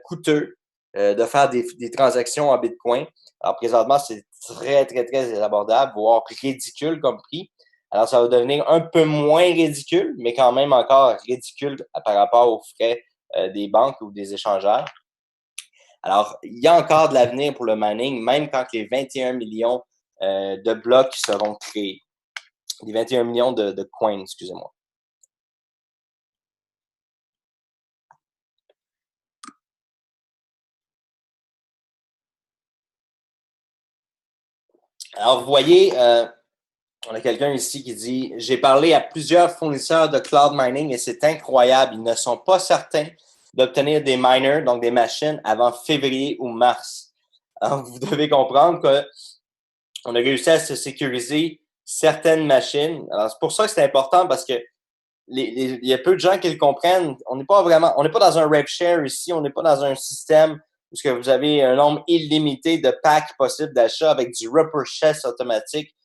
coûteux de faire des transactions en Bitcoin. Alors, présentement, c'est très, très, très abordable, voire ridicule comme prix. Alors, ça va devenir un peu moins ridicule, mais quand même encore ridicule par rapport aux frais des banques ou des échangeurs. Alors, il y a encore de l'avenir pour le mining, même quand les 21 millions de blocs seront créés. Les 21 millions de coins, excusez-moi. Alors, vous voyez, on a quelqu'un ici qui dit: j'ai parlé à plusieurs fournisseurs de cloud mining et c'est incroyable. Ils ne sont pas certains d'obtenir des miners, donc des machines, avant février ou mars. Alors, vous devez comprendre qu'on a réussi à se sécuriser certaines machines. Alors, c'est pour ça que c'est important parce que il y a peu de gens qui le comprennent. On n'est pas dans un rev share ici, on n'est pas dans un système où que vous avez un nombre illimité de packs possibles d'achat avec du repurchase automatique,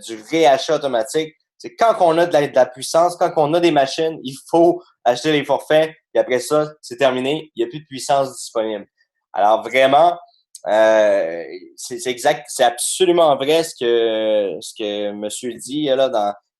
du réachat automatique. C'est quand on a de la puissance, quand on a des machines, il faut acheter les forfaits, et après ça, c'est terminé, il n'y a plus de puissance disponible. Alors vraiment, c'est exact, c'est absolument vrai ce que monsieur dit là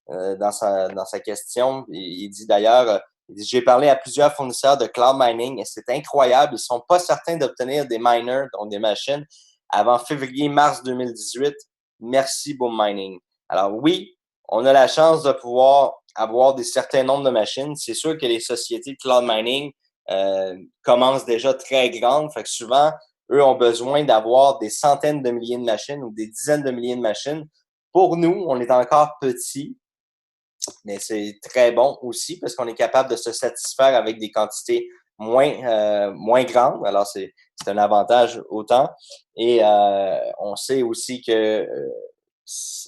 dans sa question. Il dit d'ailleurs, j'ai parlé à plusieurs fournisseurs de cloud mining et c'est incroyable. Ils sont pas certains d'obtenir des miners, donc des machines, avant février-mars 2018. Merci Boom Mining. Alors oui, on a la chance de pouvoir avoir des certains nombres de machines. C'est sûr que les sociétés de cloud mining commencent déjà très grandes. Fait que souvent, eux ont besoin d'avoir des centaines de milliers de machines ou des dizaines de milliers de machines. Pour nous, on est encore petit, mais c'est très bon aussi parce qu'on est capable de se satisfaire avec des quantités moins grandes. Alors, c'est un avantage autant. Et on sait aussi que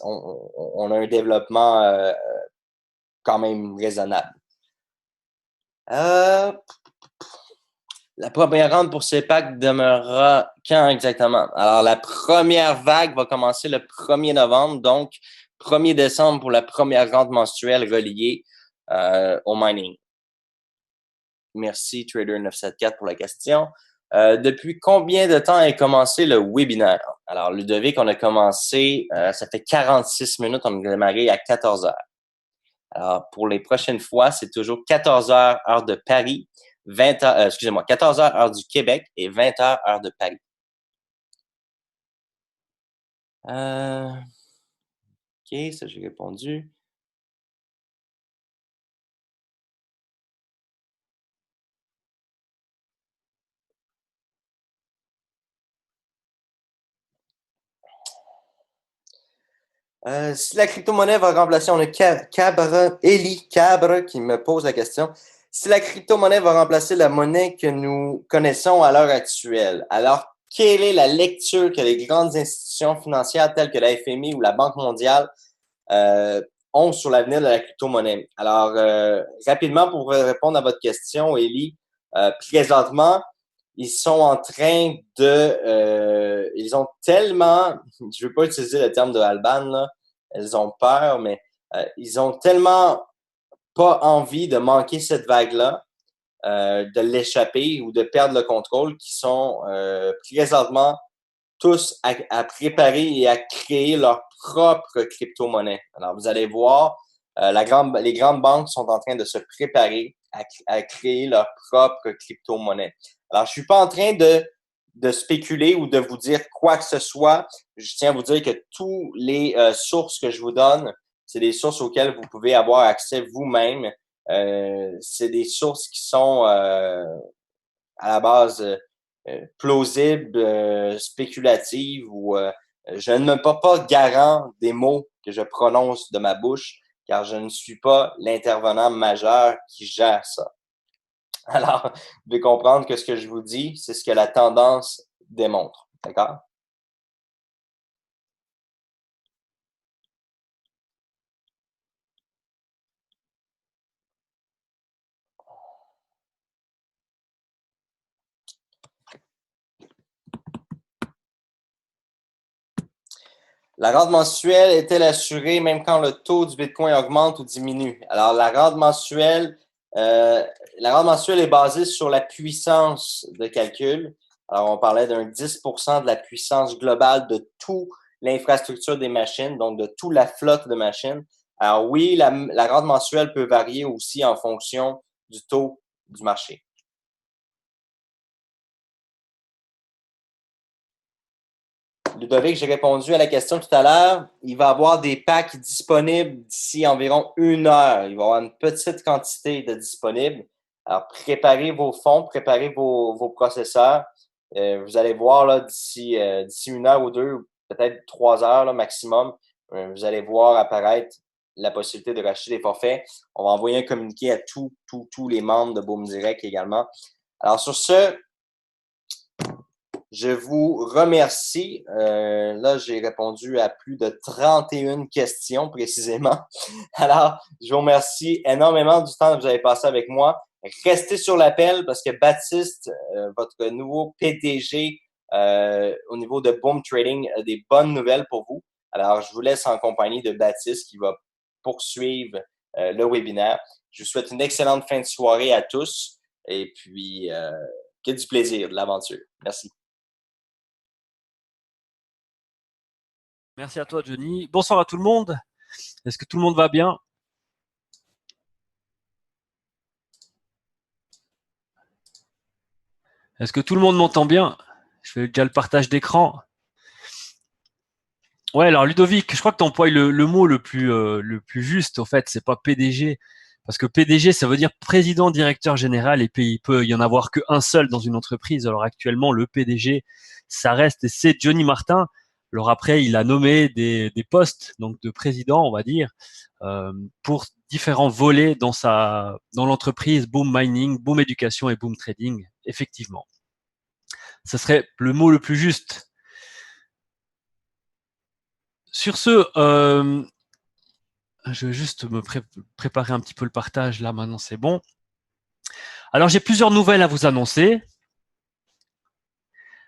on a un développement quand même raisonnable. Euh, la première rente pour ces packs demeurera quand exactement? Alors, la première vague va commencer le 1er novembre, donc 1er décembre pour la première rente mensuelle reliée au mining. Merci Trader974 pour la question. Depuis combien de temps a commencé le webinaire? Alors, Ludovic, on a commencé, ça fait 46 minutes, on a démarré à 14 heures. Alors, pour les prochaines fois, c'est toujours 14 heures, heure de Paris, 20 heures, excusez-moi, 14 heures, heure du Québec et 20 heures, heure de Paris. OK, ça j'ai répondu. Si la crypto-monnaie va remplacer, on a Eli Cabre qui me pose la question. Si la crypto-monnaie va remplacer la monnaie que nous connaissons à l'heure actuelle, alors quelle est la lecture que les grandes institutions financières telles que la FMI ou la Banque mondiale euh, ont sur l'avenir de la crypto-monnaie? Alors, rapidement, pour répondre à votre question, Eli, présentement, ils sont en train ils ont tellement, je veux pas utiliser le terme de Alban, là, elles ont peur, mais ils ont tellement pas envie de manquer cette vague-là, de l'échapper ou de perdre le contrôle, qu'ils sont présentement tous à préparer et à créer leur propre crypto-monnaie. Alors, vous allez voir, les grandes banques sont en train de se préparer à créer leur propre crypto-monnaie. Alors, je suis pas en train de spéculer ou de vous dire quoi que ce soit. Je tiens à vous dire que tous les sources que je vous donne, c'est des sources auxquelles vous pouvez avoir accès vous-même. C'est des sources qui sont à la base plausible, spéculative ou je ne me porte pas garant des mots que je prononce de ma bouche car je ne suis pas l'intervenant majeur qui gère ça. Alors, vous devez comprendre que ce que je vous dis, c'est ce que la tendance démontre. D'accord? La rente mensuelle est-elle assurée même quand le taux du Bitcoin augmente ou diminue? Alors, la rente mensuelle est basée sur la puissance de calcul. Alors, on parlait d'un 10% de la puissance globale de toute l'infrastructure des machines, donc de toute la flotte de machines. Alors oui, la rente mensuelle peut varier aussi en fonction du taux du marché. Ludovic, j'ai répondu à la question tout à l'heure. Il va y avoir des packs disponibles d'ici environ 1 heure. Il va y avoir une petite quantité de disponibles. Alors, préparez vos fonds, préparez vos processeurs. Vous allez voir là, d'ici 1 heure ou deux, peut-être 3 heures là, maximum, vous allez voir apparaître la possibilité de racheter des forfaits. On va envoyer un communiqué à tous les membres de Boom Direct également. Alors, sur ce, je vous remercie. Là, j'ai répondu à plus de 31 questions précisément. Alors, je vous remercie énormément du temps que vous avez passé avec moi. Restez sur l'appel parce que Baptiste, votre nouveau PDG au niveau de Boom Trading, a des bonnes nouvelles pour vous. Alors, je vous laisse en compagnie de Baptiste qui va poursuivre le webinaire. Je vous souhaite une excellente fin de soirée à tous et puis que du plaisir, de l'aventure. Merci. Merci à toi, Johnny. Bonsoir à tout le monde. Est-ce que tout le monde va bien? Est-ce que tout le monde m'entend bien? Je fais déjà le partage d'écran. Ouais, alors Ludovic, je crois que tu emploies le mot le plus juste, en fait, c'est pas PDG. Parce que PDG, ça veut dire président directeur général, et puis il peut y en avoir qu'un seul dans une entreprise. Alors actuellement, le PDG, ça reste, et c'est Johnny Martin. Alors après, il a nommé des postes, donc de président, on va dire, pour différents volets dans l'entreprise Boom Mining, Boom Éducation et Boom Trading, effectivement. Ce serait le mot le plus juste. Sur ce, je vais juste me préparer un petit peu le partage. Là, maintenant, c'est bon. Alors, j'ai plusieurs nouvelles à vous annoncer.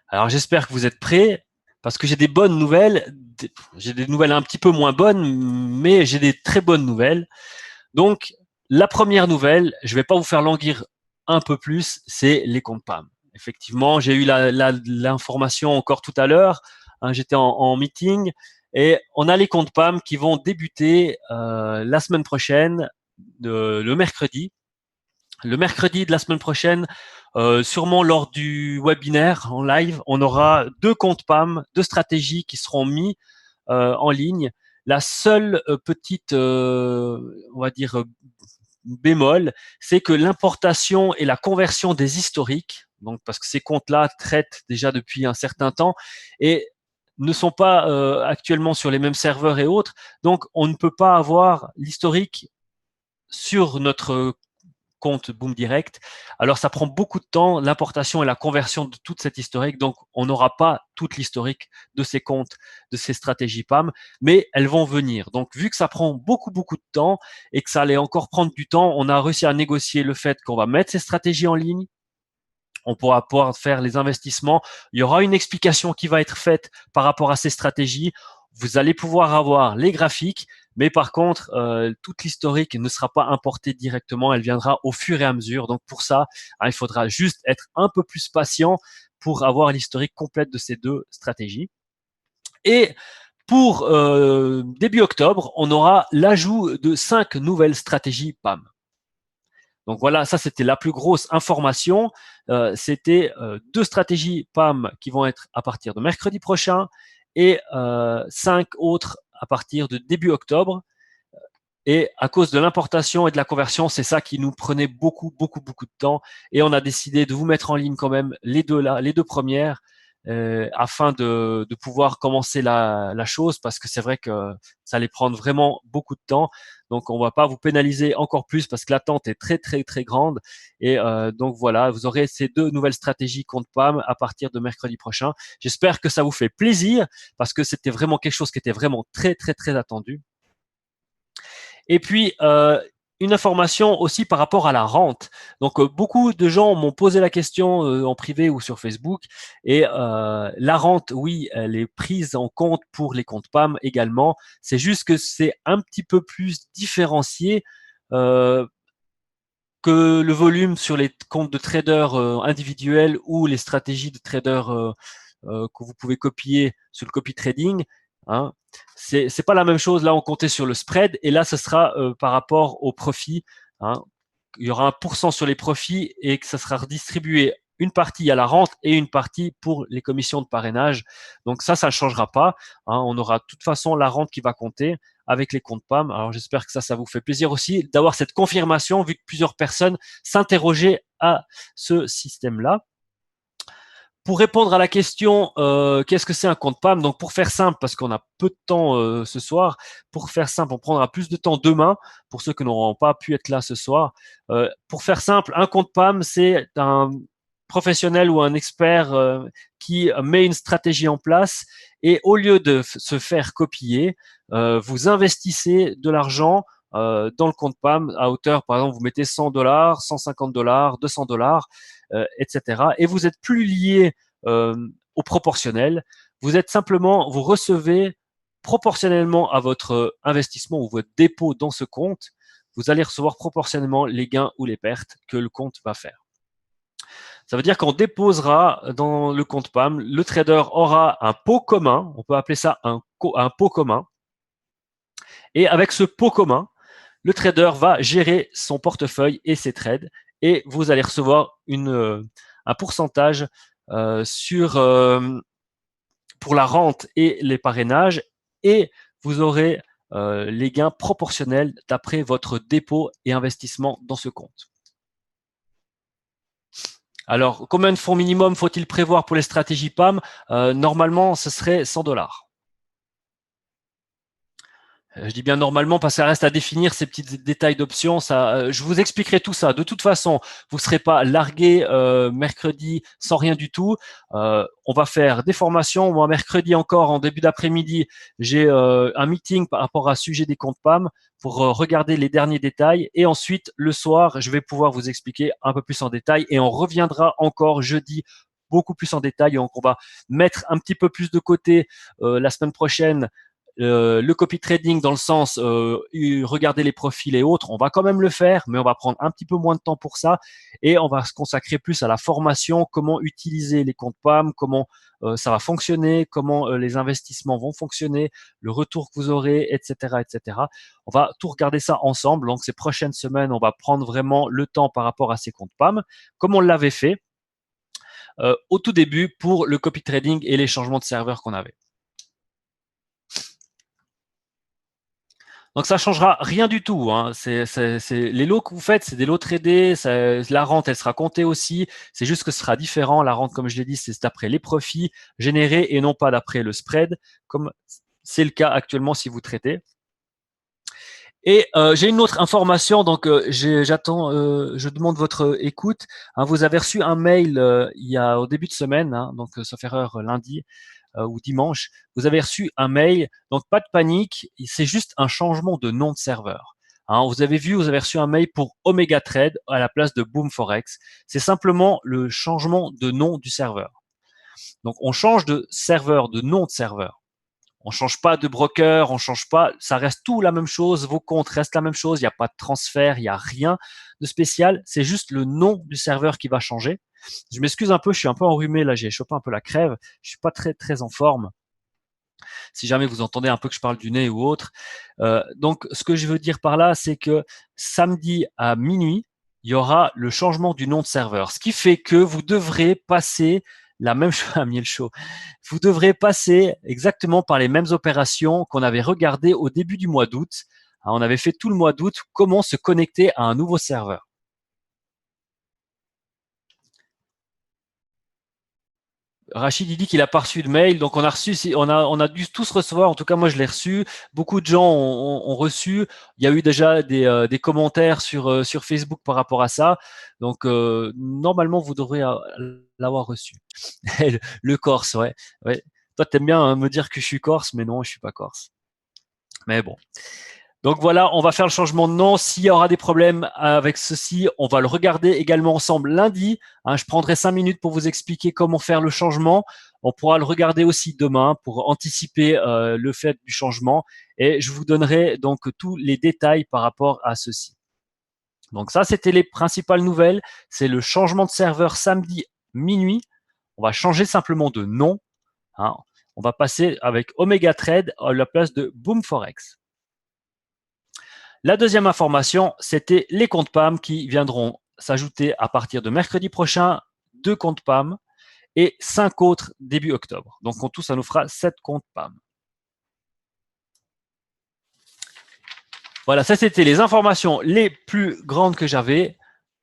Alors, j'espère que vous êtes prêts parce que j'ai des bonnes nouvelles. J'ai des nouvelles un petit peu moins bonnes, mais j'ai des très bonnes nouvelles. Donc, la première nouvelle, je ne vais pas vous faire languir un peu plus, c'est les comptes PAM. Effectivement, j'ai eu l'information encore tout à l'heure. Hein, j'étais en meeting et on a les comptes PAM qui vont débuter la semaine prochaine, le mercredi. Le mercredi de la semaine prochaine, sûrement lors du webinaire en live, on aura 2 comptes PAM, 2 stratégies qui seront mis en ligne. La seule petite, on va dire, bémol, c'est que l'importation et la conversion des historiques, donc parce que ces comptes-là traitent déjà depuis un certain temps et ne sont pas actuellement sur les mêmes serveurs et autres, donc on ne peut pas avoir l'historique sur notre compte Boom Direct. Alors, ça prend beaucoup de temps, l'importation et la conversion de toute cette historique. Donc, on n'aura pas toute l'historique de ces comptes, de ces stratégies PAM, mais elles vont venir. Donc, vu que ça prend beaucoup, beaucoup de temps et que ça allait encore prendre du temps, on a réussi à négocier le fait qu'on va mettre ces stratégies en ligne. On pourra pouvoir faire les investissements. Il y aura une explication qui va être faite par rapport à ces stratégies. Vous allez pouvoir avoir les graphiques, mais par contre, toute l'historique ne sera pas importée directement. Elle viendra au fur et à mesure. Donc pour ça, il faudra juste être un peu plus patient pour avoir l'historique complète de ces 2 stratégies. Et pour début octobre, on aura l'ajout de 5 nouvelles stratégies PAM. Donc voilà, ça c'était la plus grosse information. C'était 2 stratégies PAM qui vont être à partir de mercredi prochain et 5 autres à partir de début octobre. Et à cause de l'importation et de la conversion, c'est ça qui nous prenait beaucoup, beaucoup, beaucoup de temps. Et on a décidé de vous mettre en ligne quand même les 2 là, les 2 premières, afin de pouvoir commencer la chose, parce que c'est vrai que ça allait prendre vraiment beaucoup de temps. Donc on va pas vous pénaliser encore plus parce que l'attente est très, très, très grande. Et donc voilà, vous aurez ces 2 nouvelles stratégies compte PAM à partir de mercredi prochain. J'espère que ça vous fait plaisir parce que c'était vraiment quelque chose qui était vraiment très, très, très attendu. Et puis, une information aussi par rapport à la rente. Donc, beaucoup de gens m'ont posé la question en privé ou sur Facebook. Et la rente, oui, elle est prise en compte pour les comptes PAM également. C'est juste que c'est un petit peu plus différencié que le volume sur les comptes de traders individuels ou les stratégies de traders que vous pouvez copier sur le copy trading. Hein. C'est pas la même chose. Là, on comptait sur le spread et là, ce sera par rapport au profit. Hein. Il y aura 1% sur les profits et que ça sera redistribué une partie à la rente et une partie pour les commissions de parrainage. Donc ça ne changera pas. Hein. On aura de toute façon la rente qui va compter avec les comptes PAM. Alors j'espère que ça vous fait plaisir aussi d'avoir cette confirmation vu que plusieurs personnes s'interrogeaient à ce système-là. Pour répondre à la question, qu'est-ce que c'est un compte PAM? Donc, pour faire simple, parce qu'on a peu de temps ce soir, pour faire simple, on prendra plus de temps demain pour ceux qui n'auront pas pu être là ce soir. Pour faire simple, un compte PAM, c'est un professionnel ou un expert qui met une stratégie en place et au lieu de se faire copier, vous investissez de l'argent dans le compte PAM à hauteur, par exemple, vous mettez $100, $150, $200, etc. Et vous êtes plus lié au proportionnel. Vous êtes simplement, vous recevez proportionnellement à votre investissement ou votre dépôt dans ce compte, vous allez recevoir proportionnellement les gains ou les pertes que le compte va faire. Ça veut dire qu'on déposera dans le compte PAM, le trader aura un pot commun, on peut appeler ça un pot commun, et avec ce pot commun, le trader va gérer son portefeuille et ses trades et vous allez recevoir un pourcentage pour la rente et les parrainages et vous aurez les gains proportionnels d'après votre dépôt et investissement dans ce compte. Alors, combien de fonds minimum faut-il prévoir pour les stratégies PAM? Normalement, ce serait $100. Je dis bien normalement parce que ça reste à définir ces petits détails d'options. Je vous expliquerai tout ça. De toute façon, vous ne serez pas largué mercredi sans rien du tout. On va faire des formations. Moi, mercredi encore, en début d'après-midi, j'ai un meeting par rapport à ce sujet des comptes PAM pour regarder les derniers détails. Et ensuite, le soir, je vais pouvoir vous expliquer un peu plus en détail. Et on reviendra encore jeudi beaucoup plus en détail. Donc, on va mettre un petit peu plus de côté la semaine prochaine le copy trading dans le sens regarder les profils et autres, on va quand même le faire, mais on va prendre un petit peu moins de temps pour ça et on va se consacrer plus à la formation, comment utiliser les comptes PAM, comment ça va fonctionner, comment les investissements vont fonctionner, le retour que vous aurez, etc., etc. On va tout regarder ça ensemble. Donc ces prochaines semaines, on va prendre vraiment le temps par rapport à ces comptes PAM, comme on l'avait fait au tout début pour le copy trading et les changements de serveur qu'on avait. Donc ça changera rien du tout. Hein. Les lots que vous faites, c'est des lots tradés. La rente, elle sera comptée aussi. C'est juste que ce sera différent. La rente, comme je l'ai dit, c'est d'après les profits générés et non pas d'après le spread, comme c'est le cas actuellement si vous traitez. Et j'ai une autre information, donc j'attends, je demande votre écoute. Hein, vous avez reçu un mail il y a au début de semaine, hein, donc sauf erreur lundi, ou dimanche, vous avez reçu un mail. Donc, pas de panique, c'est juste un changement de nom de serveur. Hein, vous avez reçu un mail pour Omega Trade à la place de Boom Forex. C'est simplement le changement de nom du serveur. Donc, on change de serveur, de nom de serveur. On change pas de broker, on change pas, ça reste tout la même chose, vos comptes restent la même chose, il n'y a pas de transfert, il n'y a rien de spécial, c'est juste le nom du serveur qui va changer. Je m'excuse un peu, je suis un peu enrhumé là, j'ai chopé un peu la crève, je suis pas très en forme. Si jamais vous entendez un peu que je parle du nez ou autre. Donc, ce que je veux dire par là, c'est que samedi à minuit, il y aura le changement du nom de serveur, ce qui fait que vous devrez passer la même chose à miel chaud. Vous devrez passer exactement par les mêmes opérations qu'on avait regardées au début du mois d'août. On avait fait tout le mois d'août comment se connecter à un nouveau serveur. Rachid il dit qu'il a pas reçu de mail, donc on a dû tous recevoir. En tout cas, moi je l'ai reçu. Beaucoup de gens ont reçu. Il y a eu déjà des commentaires sur Facebook par rapport à ça. Donc normalement vous devrez l'avoir reçu. Le Corse, ouais, ouais. Toi t'aimes bien me dire que je suis Corse, mais non, je suis pas Corse. Mais bon. Donc voilà, on va faire le changement de nom. S'il y aura des problèmes avec ceci, on va le regarder également ensemble lundi. Je prendrai 5 minutes pour vous expliquer comment faire le changement. On pourra le regarder aussi demain pour anticiper le fait du changement. Et je vous donnerai donc tous les détails par rapport à ceci. Donc ça, c'était les principales nouvelles. C'est le changement de serveur samedi minuit. On va changer simplement de nom. On va passer avec Omega Trade à la place de Boom Forex. La deuxième information, c'était les comptes PAM qui viendront s'ajouter à partir de mercredi prochain, 2 comptes PAM et 5 autres début octobre. Donc en tout, ça nous fera 7 comptes PAM. Voilà, ça c'était les informations les plus grandes que j'avais.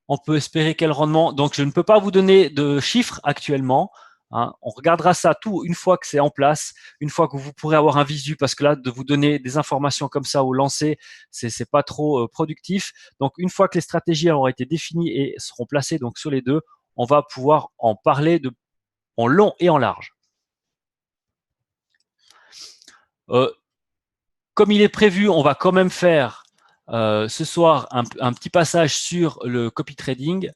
On peut espérer quel rendement. Donc je ne peux pas vous donner de chiffres actuellement. On regardera ça tout une fois que c'est en place, une fois que vous pourrez avoir un visu, parce que là, de vous donner des informations comme ça au lancer, c'est pas trop productif. Donc, une fois que les stratégies auront été définies et seront placées donc sur les deux, on va pouvoir en parler en long et en large. Comme il est prévu, on va quand même faire ce soir un petit passage sur le copy trading.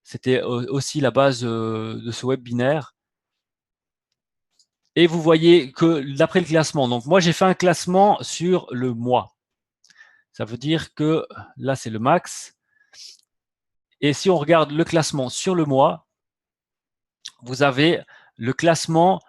C'était aussi la base de ce webinaire. Et vous voyez que d'après le classement, donc moi j'ai fait un classement sur le mois. Ça veut dire que là c'est le max. Et si on regarde le classement sur le mois, vous avez le classement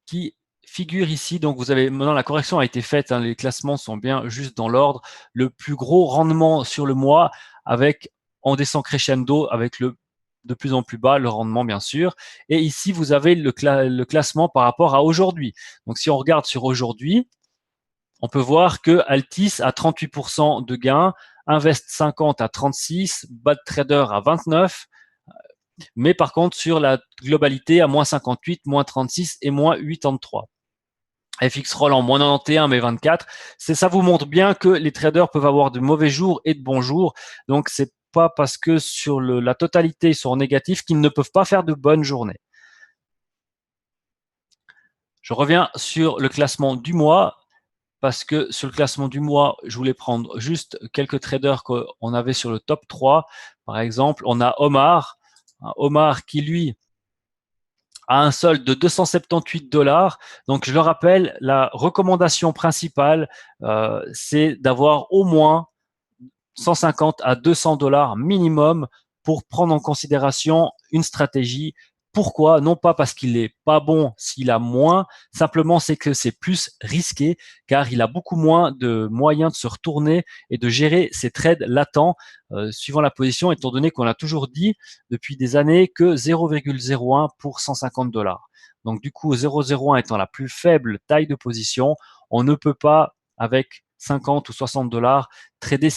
qui figure ici. Donc vous avez maintenant la correction a été faite, les classements sont bien juste dans l'ordre. Le plus gros rendement sur le mois avec on descend crescendo avec le de plus en plus bas, le rendement bien sûr. Et ici, vous avez le classement par rapport à aujourd'hui. Donc si on regarde sur aujourd'hui, on peut voir que Altis a 38% de gains, Invest 50 à 36, Bad Trader à 29, mais par contre sur la globalité à moins 58, moins 36 et moins 83. FX Roll en moins 91 mais 24. Ça vous montre bien que les traders peuvent avoir de mauvais jours et de bons jours. Donc c'est pas parce que sur la totalité ils sont négatifs qu'ils ne peuvent pas faire de bonnes journées. Je reviens sur le classement du mois parce que sur le classement du mois, je voulais prendre juste quelques traders qu'on avait sur le top 3. Par exemple, on a Omar. Omar qui lui à un solde de 278 $. Donc, je le rappelle, la recommandation principale, c'est d'avoir au moins 150 à 200 $ minimum pour prendre en considération une stratégie. Pourquoi? Non pas parce qu'il est pas bon s'il a moins, simplement c'est que c'est plus risqué car il a beaucoup moins de moyens de se retourner et de gérer ses trades latents suivant la position, étant donné qu'on a toujours dit depuis des années que 0,01 pour 150 $. Donc du coup, 0,01 étant la plus faible taille de position, on ne peut pas avec 50 ou 60 $ trader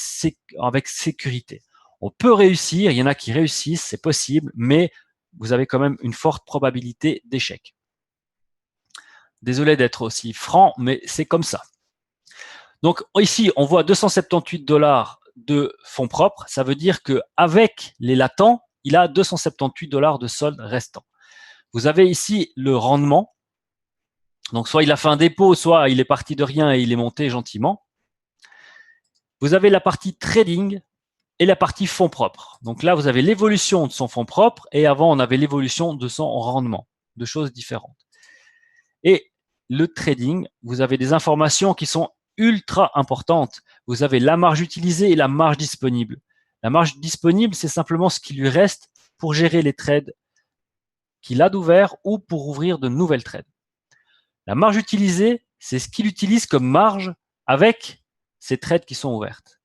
avec sécurité. On peut réussir, il y en a qui réussissent, c'est possible, mais vous avez quand même une forte probabilité d'échec. Désolé d'être aussi franc, mais c'est comme ça. Donc ici, on voit 278 $ de fonds propres. Ça veut dire qu'avec les latents, il a 278 $ de solde restant. Vous avez ici le rendement. Donc soit il a fait un dépôt, soit il est parti de rien et il est monté gentiment. Vous avez la partie trading et la partie fonds propres. Donc là, vous avez l'évolution de son fonds propre et avant, on avait l'évolution de son rendement, deux choses différentes. Et le trading, vous avez des informations qui sont ultra importantes. Vous avez la marge utilisée et la marge disponible. La marge disponible, c'est simplement ce qui lui reste pour gérer les trades qu'il a d'ouvert ou pour ouvrir de nouvelles trades. La marge utilisée, c'est ce qu'il utilise comme marge avec ces trades qui sont ouvertes.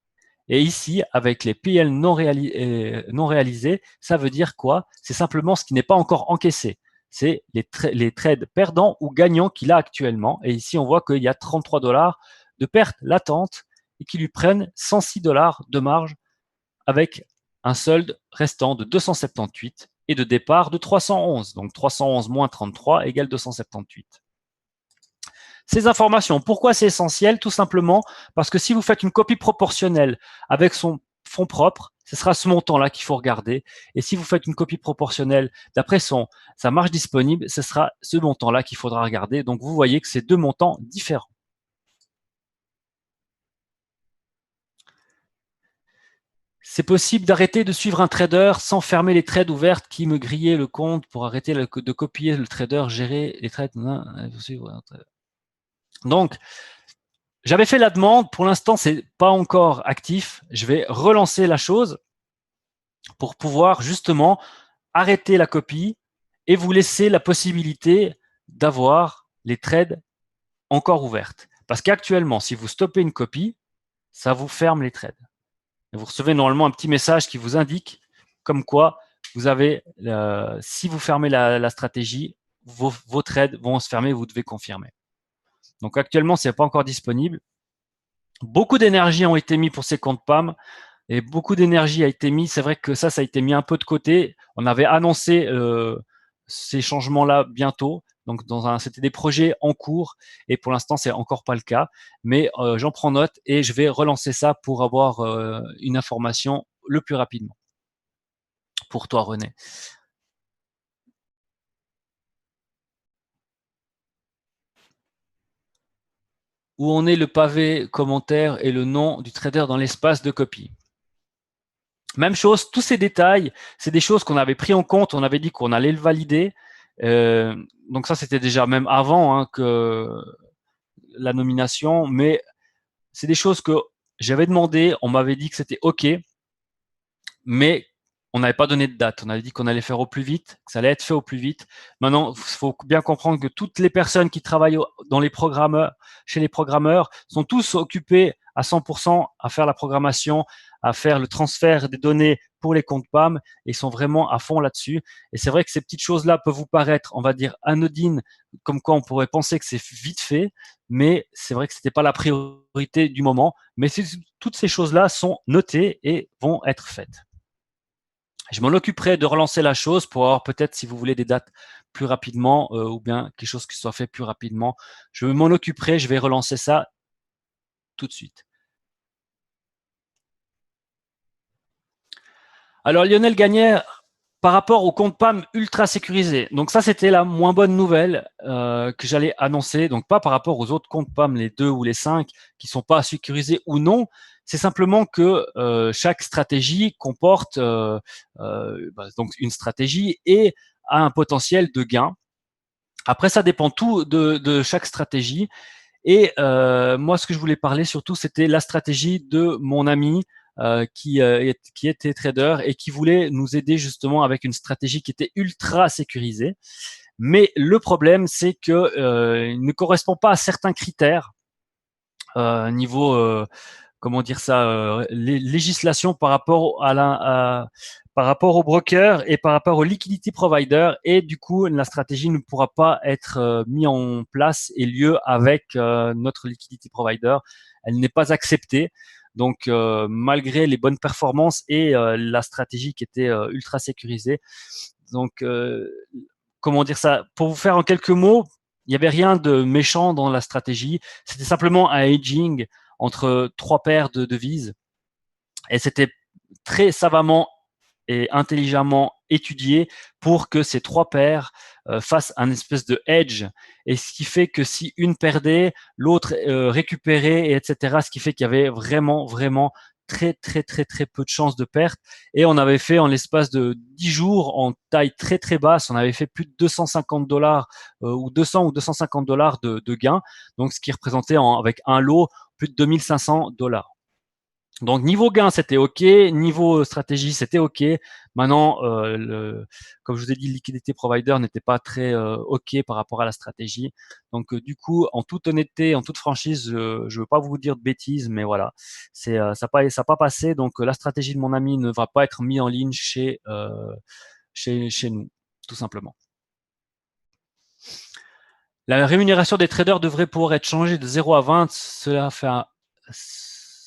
Et ici, avec les PL non réalisés, ça veut dire quoi? C'est simplement ce qui n'est pas encore encaissé. C'est les trades perdants ou gagnants qu'il a actuellement. Et ici, on voit qu'il y a 33 $ de pertes latentes et qui lui prennent 106 $ de marge avec un solde restant de 278 et de départ de 311. Donc 311 moins 33 égale 278. Ces informations, pourquoi c'est essentiel? Tout simplement parce que si vous faites une copie proportionnelle avec son fonds propre, ce sera ce montant-là qu'il faut regarder. Et si vous faites une copie proportionnelle d'après sa marge disponible, ce sera ce montant-là qu'il faudra regarder. Donc, vous voyez que c'est deux montants différents. c'est possible d'arrêter de suivre un trader sans fermer les trades ouvertes qui me grillaient le compte pour arrêter de copier le trader, gérer les trades. Donc, j'avais fait la demande. Pour l'instant, c'est pas encore actif. Je vais relancer la chose pour pouvoir justement arrêter la copie et vous laisser la possibilité d'avoir les trades encore ouvertes. Parce qu'actuellement, si vous stoppez une copie, ça vous ferme les trades. Et vous recevez normalement un petit message qui vous indique comme quoi vous avez, si vous fermez la stratégie, vos trades vont se fermer, vous devez confirmer. Donc actuellement, ce n'est pas encore disponible. Beaucoup d'énergie ont été mis pour ces comptes PAM et beaucoup d'énergie a été mis. C'est vrai que ça a été mis un peu de côté. On avait annoncé ces changements-là bientôt. Donc, c'était des projets en cours et pour l'instant, c'est encore pas le cas. Mais j'en prends note et je vais relancer ça pour avoir une information le plus rapidement. Pour toi, René. Où en est le pavé commentaire et le nom du trader dans l'espace de copie? Même chose, tous ces détails, c'est des choses qu'on avait pris en compte, on avait dit qu'on allait le valider. Donc ça, c'était déjà même avant que la nomination, mais c'est des choses que j'avais demandé, on m'avait dit que c'était OK, mais on n'avait pas donné de date. On avait dit qu'on allait faire au plus vite, que ça allait être fait au plus vite. Maintenant, il faut bien comprendre que toutes les personnes qui travaillent dans les programmeurs, chez les programmeurs, sont tous occupés à 100% à faire la programmation, à faire le transfert des données pour les comptes PAM et sont vraiment à fond là-dessus. Et c'est vrai que ces petites choses-là peuvent vous paraître, on va dire, anodines, comme quoi on pourrait penser que c'est vite fait, mais c'est vrai que c'était pas la priorité du moment. Mais toutes ces choses-là sont notées et vont être faites. Je m'en occuperai de relancer la chose pour avoir peut-être, si vous voulez, des dates plus rapidement ou bien quelque chose qui soit fait plus rapidement. Je m'en occuperai, je vais relancer ça tout de suite. Alors Lionel Gagnère, par rapport au compte PAM ultra sécurisé. Donc ça, c'était la moins bonne nouvelle que j'allais annoncer. Donc pas par rapport aux autres comptes PAM, les 2 ou les 5, qui sont pas sécurisés ou non. C'est simplement que chaque stratégie comporte donc une stratégie et a un potentiel de gain. Après, ça dépend tout de chaque stratégie. Et moi, ce que je voulais parler surtout, c'était la stratégie de mon ami qui était trader et qui voulait nous aider justement avec une stratégie qui était ultra sécurisée. Mais le problème, c'est que il ne correspond pas à certains critères niveau comment dire ça, législation par rapport par rapport au broker et par rapport au liquidity provider, et du coup la stratégie ne pourra pas être mise en place et lieu avec notre liquidity provider. Elle n'est pas acceptée. Donc malgré les bonnes performances et la stratégie qui était ultra sécurisée. Donc comment dire ça, pour vous faire en quelques mots, il n'y avait rien de méchant dans la stratégie. C'était simplement un hedging entre 3 paires de devises. Et c'était très savamment et intelligemment étudié pour que ces 3 paires fassent un espèce de hedge. Et ce qui fait que si une perdait, l'autre récupérait, et etc. Ce qui fait qu'il y avait vraiment, vraiment très, très, très, très peu de chances de perte. Et on avait fait en l'espace de 10 jours, en taille très, très basse, on avait fait plus de $250 ou 200 ou $250 de gains. Donc, ce qui représentait avec un lot plus de $2500. Donc niveau gain, c'était OK. Niveau stratégie, c'était OK. Maintenant, comme je vous ai dit, le liquidity provider n'était pas très OK par rapport à la stratégie. Donc du coup, en toute honnêteté, en toute franchise, je ne veux pas vous dire de bêtises, mais voilà, ça n'a pas passé. Donc la stratégie de mon ami ne va pas être mise en ligne chez nous, tout simplement. La rémunération des traders devrait pouvoir être changée de 0 à 20.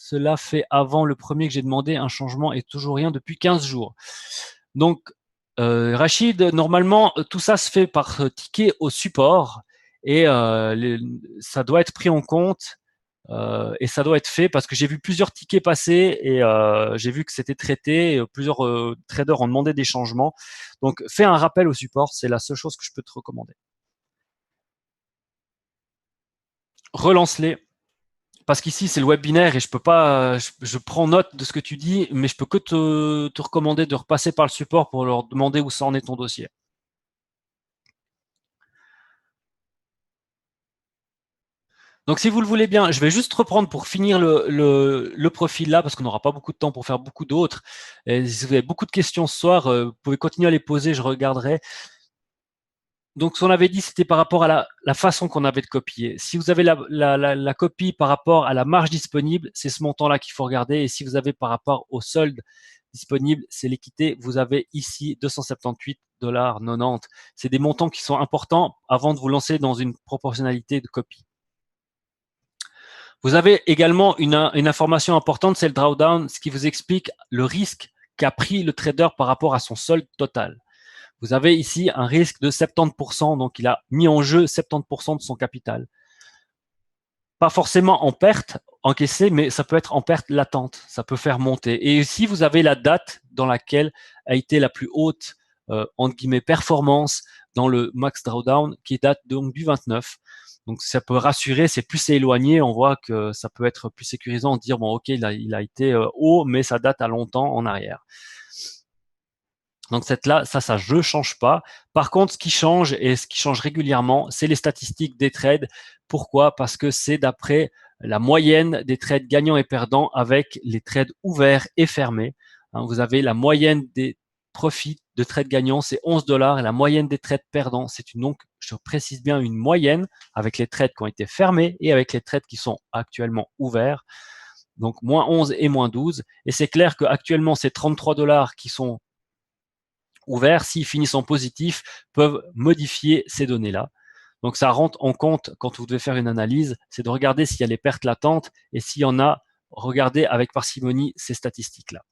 Cela fait avant le premier que j'ai demandé un changement et toujours rien depuis 15 jours. Donc, Rachid, normalement, tout ça se fait par ticket au support et ça doit être pris en compte et ça doit être fait parce que j'ai vu plusieurs tickets passer et j'ai vu que c'était traité. Et plusieurs traders ont demandé des changements. Donc, fais un rappel au support, c'est la seule chose que je peux te recommander. Relance-les parce qu'ici c'est le webinaire et je peux pas, je prends note de ce que tu dis, mais je peux que te recommander de repasser par le support pour leur demander où ça en est ton dossier. Donc, si vous le voulez bien, je vais juste reprendre pour finir le profil là, parce qu'on n'aura pas beaucoup de temps pour faire beaucoup d'autres. Et si vous avez beaucoup de questions ce soir, vous pouvez continuer à les poser, je regarderai. Donc, ce qu'on avait dit, c'était par rapport à la façon qu'on avait de copier. Si vous avez la copie par rapport à la marge disponible, c'est ce montant-là qu'il faut regarder. Et si vous avez par rapport au solde disponible, c'est l'équité. Vous avez ici 278,90 $. C'est des montants qui sont importants avant de vous lancer dans une proportionnalité de copie. Vous avez également une information importante, c'est le drawdown, ce qui vous explique le risque qu'a pris le trader par rapport à son solde total. Vous avez ici un risque de 70%, donc il a mis en jeu 70% de son capital. Pas forcément en perte encaissée, mais ça peut être en perte latente, ça peut faire monter. Et ici, vous avez la date dans laquelle a été la plus haute, entre guillemets, performance dans le max drawdown, qui date donc du 29. Donc ça peut rassurer, c'est plus c'est éloigné, on voit que ça peut être plus sécurisant de dire bon ok il a été haut, mais ça date à longtemps en arrière. Donc cette là, ça je change pas. Par contre, ce qui change et ce qui change régulièrement, c'est les statistiques des trades. Pourquoi? Parce que c'est d'après la moyenne des trades gagnants et perdants avec les trades ouverts et fermés. Vous avez la moyenne des profits de trades gagnants, c'est 11 $, et la moyenne des trades perdants, c'est donc, je précise bien, une moyenne avec les trades qui ont été fermés et avec les trades qui sont actuellement ouverts. Donc moins 11 et moins 12. Et c'est clair qu'actuellement, ces 33 $ qui sont ouverts, s'ils finissent en positif, peuvent modifier ces données-là. Donc ça rentre en compte quand vous devez faire une analyse, c'est de regarder s'il y a les pertes latentes et s'il y en a, regardez avec parcimonie ces statistiques-là.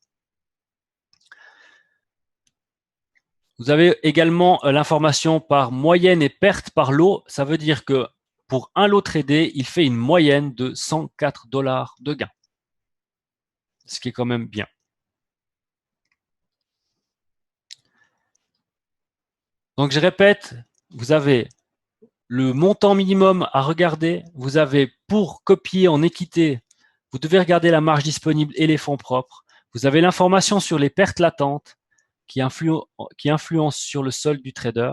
Vous avez également l'information par moyenne et perte par lot. Ça veut dire que pour un lot tradé, il fait une moyenne de 104 $ de gain. Ce qui est quand même bien. Donc je répète, vous avez le montant minimum à regarder. Vous avez pour copier en équité, vous devez regarder la marge disponible et les fonds propres. Vous avez l'information sur les pertes latentes qui influencent sur le solde du trader.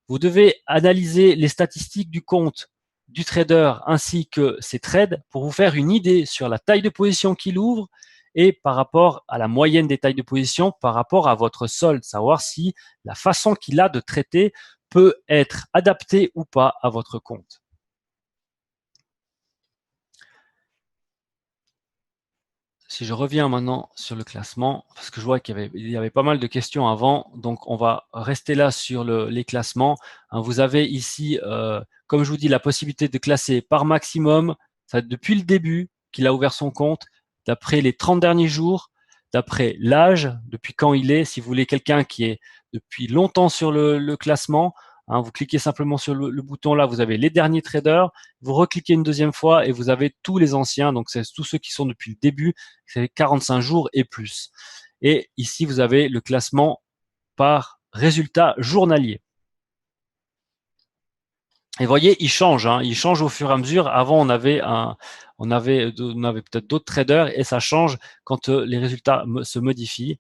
Vous devez analyser les statistiques du compte du trader ainsi que ses trades pour vous faire une idée sur la taille de position qu'il ouvre et par rapport à la moyenne des tailles de position par rapport à votre solde, savoir si la façon qu'il a de traiter peut être adaptée ou pas à votre compte. Si je reviens maintenant sur le classement, parce que je vois qu'il y avait pas mal de questions avant, donc on va rester là sur les classements. Vous avez ici, comme je vous dis, la possibilité de classer par maximum, ça va être depuis le début qu'il a ouvert son compte, d'après les 30 derniers jours, d'après l'âge, depuis quand il est, si vous voulez quelqu'un qui est depuis longtemps sur le classement, vous cliquez simplement sur le bouton là, vous avez les derniers traders, vous recliquez une deuxième fois et vous avez tous les anciens, donc c'est tous ceux qui sont depuis le début, c'est 45 jours et plus. Et ici, vous avez le classement par résultat journalier. Et vous voyez, il change, il change au fur et à mesure. Avant, on avait peut-être d'autres traders et ça change quand les résultats se modifient.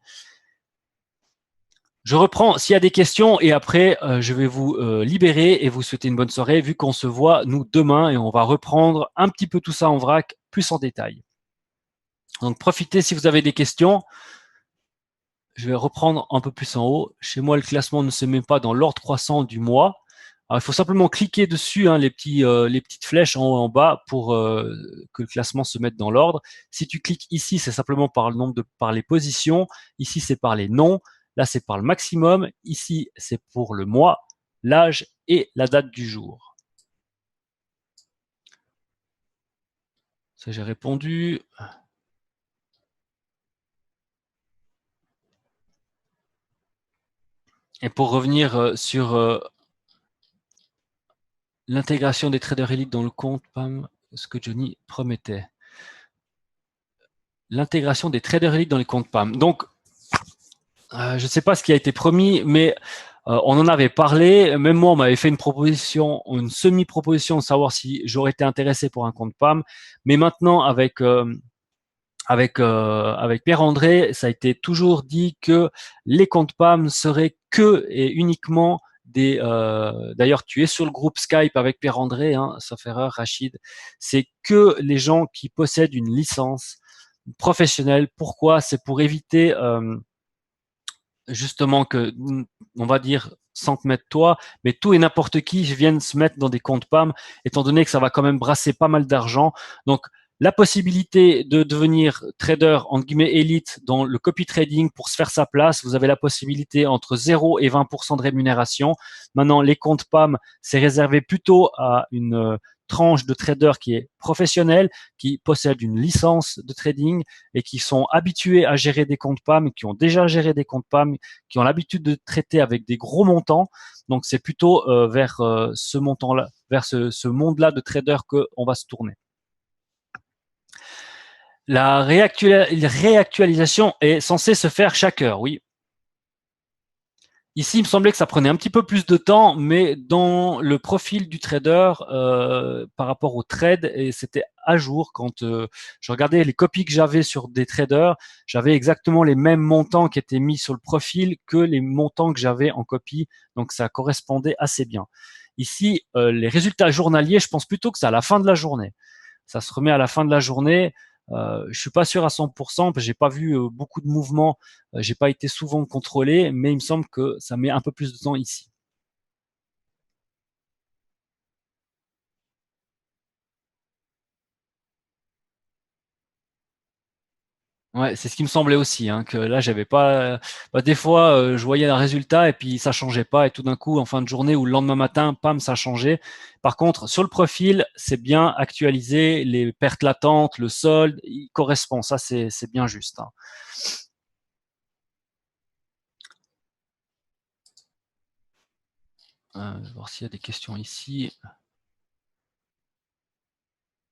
Je reprends s'il y a des questions et après, je vais vous libérer et vous souhaiter une bonne soirée vu qu'on se voit, nous, demain et on va reprendre un petit peu tout ça en vrac, plus en détail. Donc, profitez si vous avez des questions. Je vais reprendre un peu plus en haut. Chez moi, le classement ne se met pas dans l'ordre croissant du mois. Alors, il faut simplement cliquer dessus, les petites flèches en haut et en bas pour que le classement se mette dans l'ordre. Si tu cliques ici, c'est simplement par le nombre par les positions. Ici, c'est par les noms. Là, c'est par le maximum. Ici, c'est pour le mois, l'âge et la date du jour. Ça, j'ai répondu. Et pour revenir sur l'intégration des traders élites dans le compte PAM, ce que Johnny promettait. L'intégration des traders élites dans les comptes PAM. Donc, je ne sais pas ce qui a été promis, mais On en avait parlé, même moi on m'avait fait une proposition, une semi-proposition de savoir si j'aurais été intéressé pour un compte PAM, mais maintenant avec Pierre-André, ça a été toujours dit que les comptes PAM seraient que et uniquement des. D'ailleurs, tu es sur le groupe Skype avec Pierre-André, hein, sauf erreur, Rachid. C'est que les gens qui possèdent une licence professionnelle. Pourquoi? C'est pour éviter justement que, on va dire, sans te mettre toi, mais tout et n'importe qui viennent se mettre dans des comptes PAM, étant donné que ça va quand même brasser pas mal d'argent. Donc, la possibilité de devenir trader, entre guillemets, élite dans le copy trading pour se faire sa place, vous avez la possibilité entre 0 et 20% de rémunération. Maintenant, les comptes PAM, c'est réservé plutôt à une tranche de traders qui est professionnelle, qui possède une licence de trading et qui sont habitués à gérer des comptes PAM, qui ont déjà géré des comptes PAM, qui ont l'habitude de traiter avec des gros montants. Donc, c'est plutôt vers ce montant-là, vers ce monde-là de traders qu'on va se tourner. La réactualisation est censée se faire chaque heure, oui. Ici, il me semblait que ça prenait un petit peu plus de temps, mais dans le profil du trader par rapport au trade, et c'était à jour quand je regardais les copies que j'avais sur des traders, j'avais exactement les mêmes montants qui étaient mis sur le profil que les montants que j'avais en copie, donc ça correspondait assez bien. Ici, les résultats journaliers, je pense plutôt que c'est à la fin de la journée. Ça se remet à la fin de la journée. Je suis pas sûr à 100%, parce que j'ai pas vu beaucoup de mouvements, j'ai pas été souvent contrôlé, mais il me semble que ça met un peu plus de temps ici. Ouais, c'est ce qui me semblait aussi, hein, que là j'avais pas. Des fois, je voyais un résultat et puis ça changeait pas, et tout d'un coup, en fin de journée ou le lendemain matin, pam, ça changeait. Par contre, sur le profil, c'est bien actualisé, les pertes latentes, le solde, il correspond. Ça, c'est bien juste, hein. Je vais voir s'il y a des questions ici.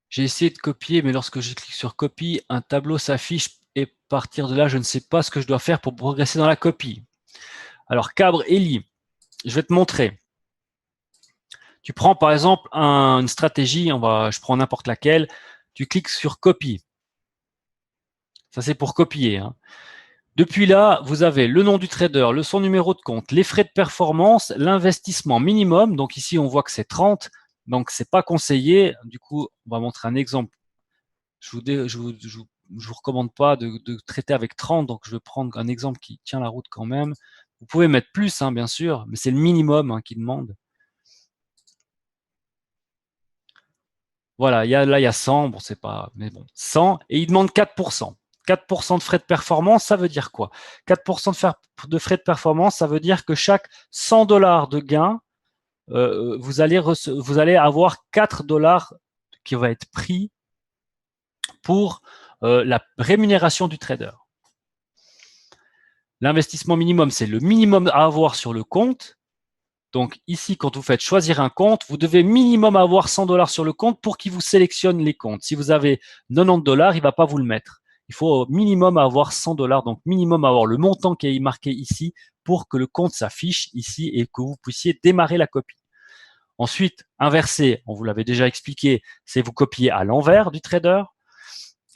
J'ai essayé de copier, mais lorsque je clique sur copie, un tableau s'affiche et à partir de là, je ne sais pas ce que je dois faire pour progresser dans la copie. Alors, Cabre Eli, je vais te montrer. Tu prends par exemple une stratégie, je prends n'importe laquelle, tu cliques sur copie. Ça, c'est pour copier, hein. Depuis là, vous avez le nom du trader, son numéro de compte, les frais de performance, l'investissement minimum. Donc ici, on voit que c'est 30, donc c'est pas conseillé. Du coup, on va montrer un exemple. Je vous recommande pas de traiter avec 30, donc je vais prendre un exemple qui tient la route quand même. Vous pouvez mettre plus, hein, bien sûr, mais c'est le minimum, hein, qui demande. Voilà, là il y a 100, bon c'est pas, mais bon, 100, et il demande 4%. 4% de frais de performance, ça veut dire quoi? 4% de frais de performance, ça veut dire que chaque 100 dollars de gain, vous allez avoir 4 dollars qui va être pris pour la rémunération du trader. L'investissement minimum, c'est le minimum à avoir sur le compte. Donc ici, quand vous faites choisir un compte, vous devez minimum avoir 100 dollars sur le compte pour qu'il vous sélectionne les comptes. Si vous avez 90 dollars, il ne va pas vous le mettre. Il faut minimum avoir 100 dollars, donc minimum avoir le montant qui est marqué ici pour que le compte s'affiche ici et que vous puissiez démarrer la copie. Ensuite, inverser, on vous l'avait déjà expliqué, c'est vous copier à l'envers du trader.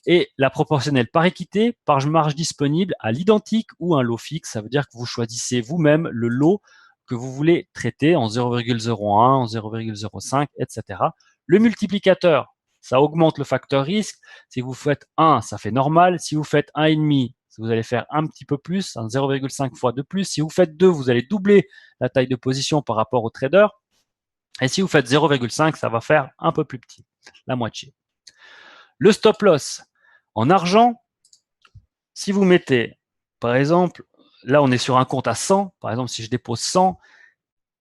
Et la proportionnelle par équité, par marge disponible à l'identique ou un lot fixe, ça veut dire que vous choisissez vous-même le lot que vous voulez traiter en 0,01, en 0,05, etc. Le multiplicateur, ça augmente le facteur risque. Si vous faites 1, ça fait normal. Si vous faites 1,5, vous allez faire un petit peu plus, 0,5 fois de plus. Si vous faites 2, vous allez doubler la taille de position par rapport au trader. Et si vous faites 0,5, ça va faire un peu plus petit, la moitié. Le stop loss, en argent, si vous mettez, par exemple, là on est sur un compte à 100, par exemple si je dépose 100,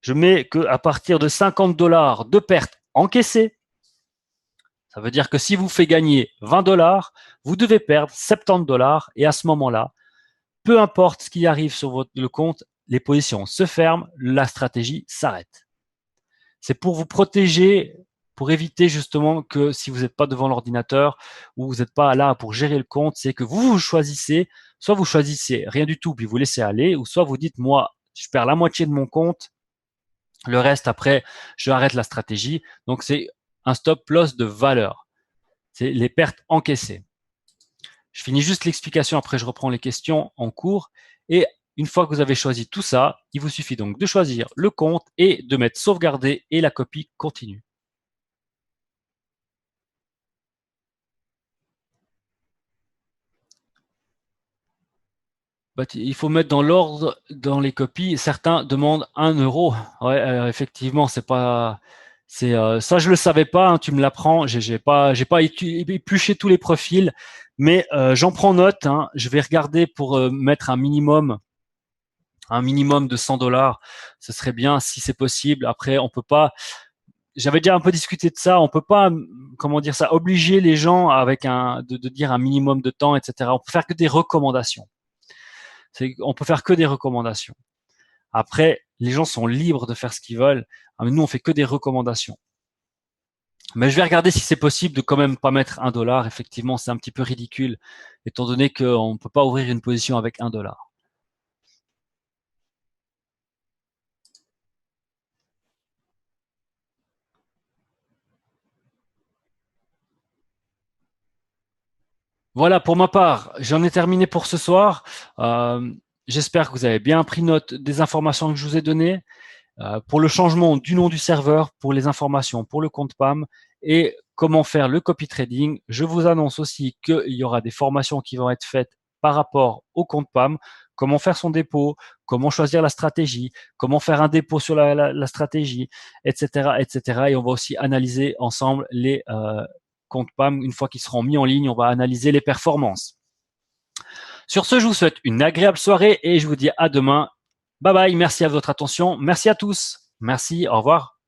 je mets qu'à partir de 50 dollars de perte encaissée, ça veut dire que si vous faites gagner 20 dollars, vous devez perdre 70 dollars et à ce moment-là, peu importe ce qui arrive sur le compte, les positions se ferment, la stratégie s'arrête. C'est pour vous protéger, pour éviter justement que si vous n'êtes pas devant l'ordinateur ou vous n'êtes pas là pour gérer le compte, c'est que vous choisissez, soit vous choisissez rien du tout puis vous laissez aller, ou soit vous dites moi Je perds la moitié de mon compte. Le reste, après, je arrête la stratégie. Donc, c'est un stop loss de valeur. C'est les pertes encaissées. Je finis juste l'explication, après je reprends les questions en cours. Et une fois que vous avez choisi tout ça, il vous suffit donc de choisir le compte et de mettre sauvegarder et la copie continue. Il faut mettre dans l'ordre dans les copies. Certains demandent 1 euro. Ouais, effectivement, c'est pas, c'est ça je le savais pas. Hein, tu me l'apprends. J'ai pas épluché tous les profils, mais j'en prends note. Hein, je vais regarder pour mettre un minimum de 100 $. Ce serait bien si c'est possible. Après, on peut pas. J'avais déjà un peu discuté de ça. On peut pas, comment dire ça, obliger les gens avec de dire un minimum de temps, etc. On peut faire que des recommandations. On peut faire que des recommandations. Après, les gens sont libres de faire ce qu'ils veulent. Mais nous, on fait que des recommandations. Mais je vais regarder si c'est possible de quand même pas mettre 1 $. Effectivement, c'est un petit peu ridicule, étant donné qu'on ne peut pas ouvrir une position avec 1 $. Voilà, pour ma part, j'en ai terminé pour ce soir. J'espère que vous avez bien pris note des informations que je vous ai données. Pour le changement du nom du serveur, pour les informations pour le compte PAM et comment faire le copy trading, je vous annonce aussi qu'il y aura des formations qui vont être faites par rapport au compte PAM, comment faire son dépôt, comment choisir la stratégie, comment faire un dépôt sur la stratégie, etc., etc. Et on va aussi analyser ensemble les comptes PAM. Une fois qu'ils seront mis en ligne, on va analyser les performances. Sur ce, je vous souhaite une agréable soirée et je vous dis à demain. Bye bye, merci à votre attention. Merci à tous. Merci, au revoir.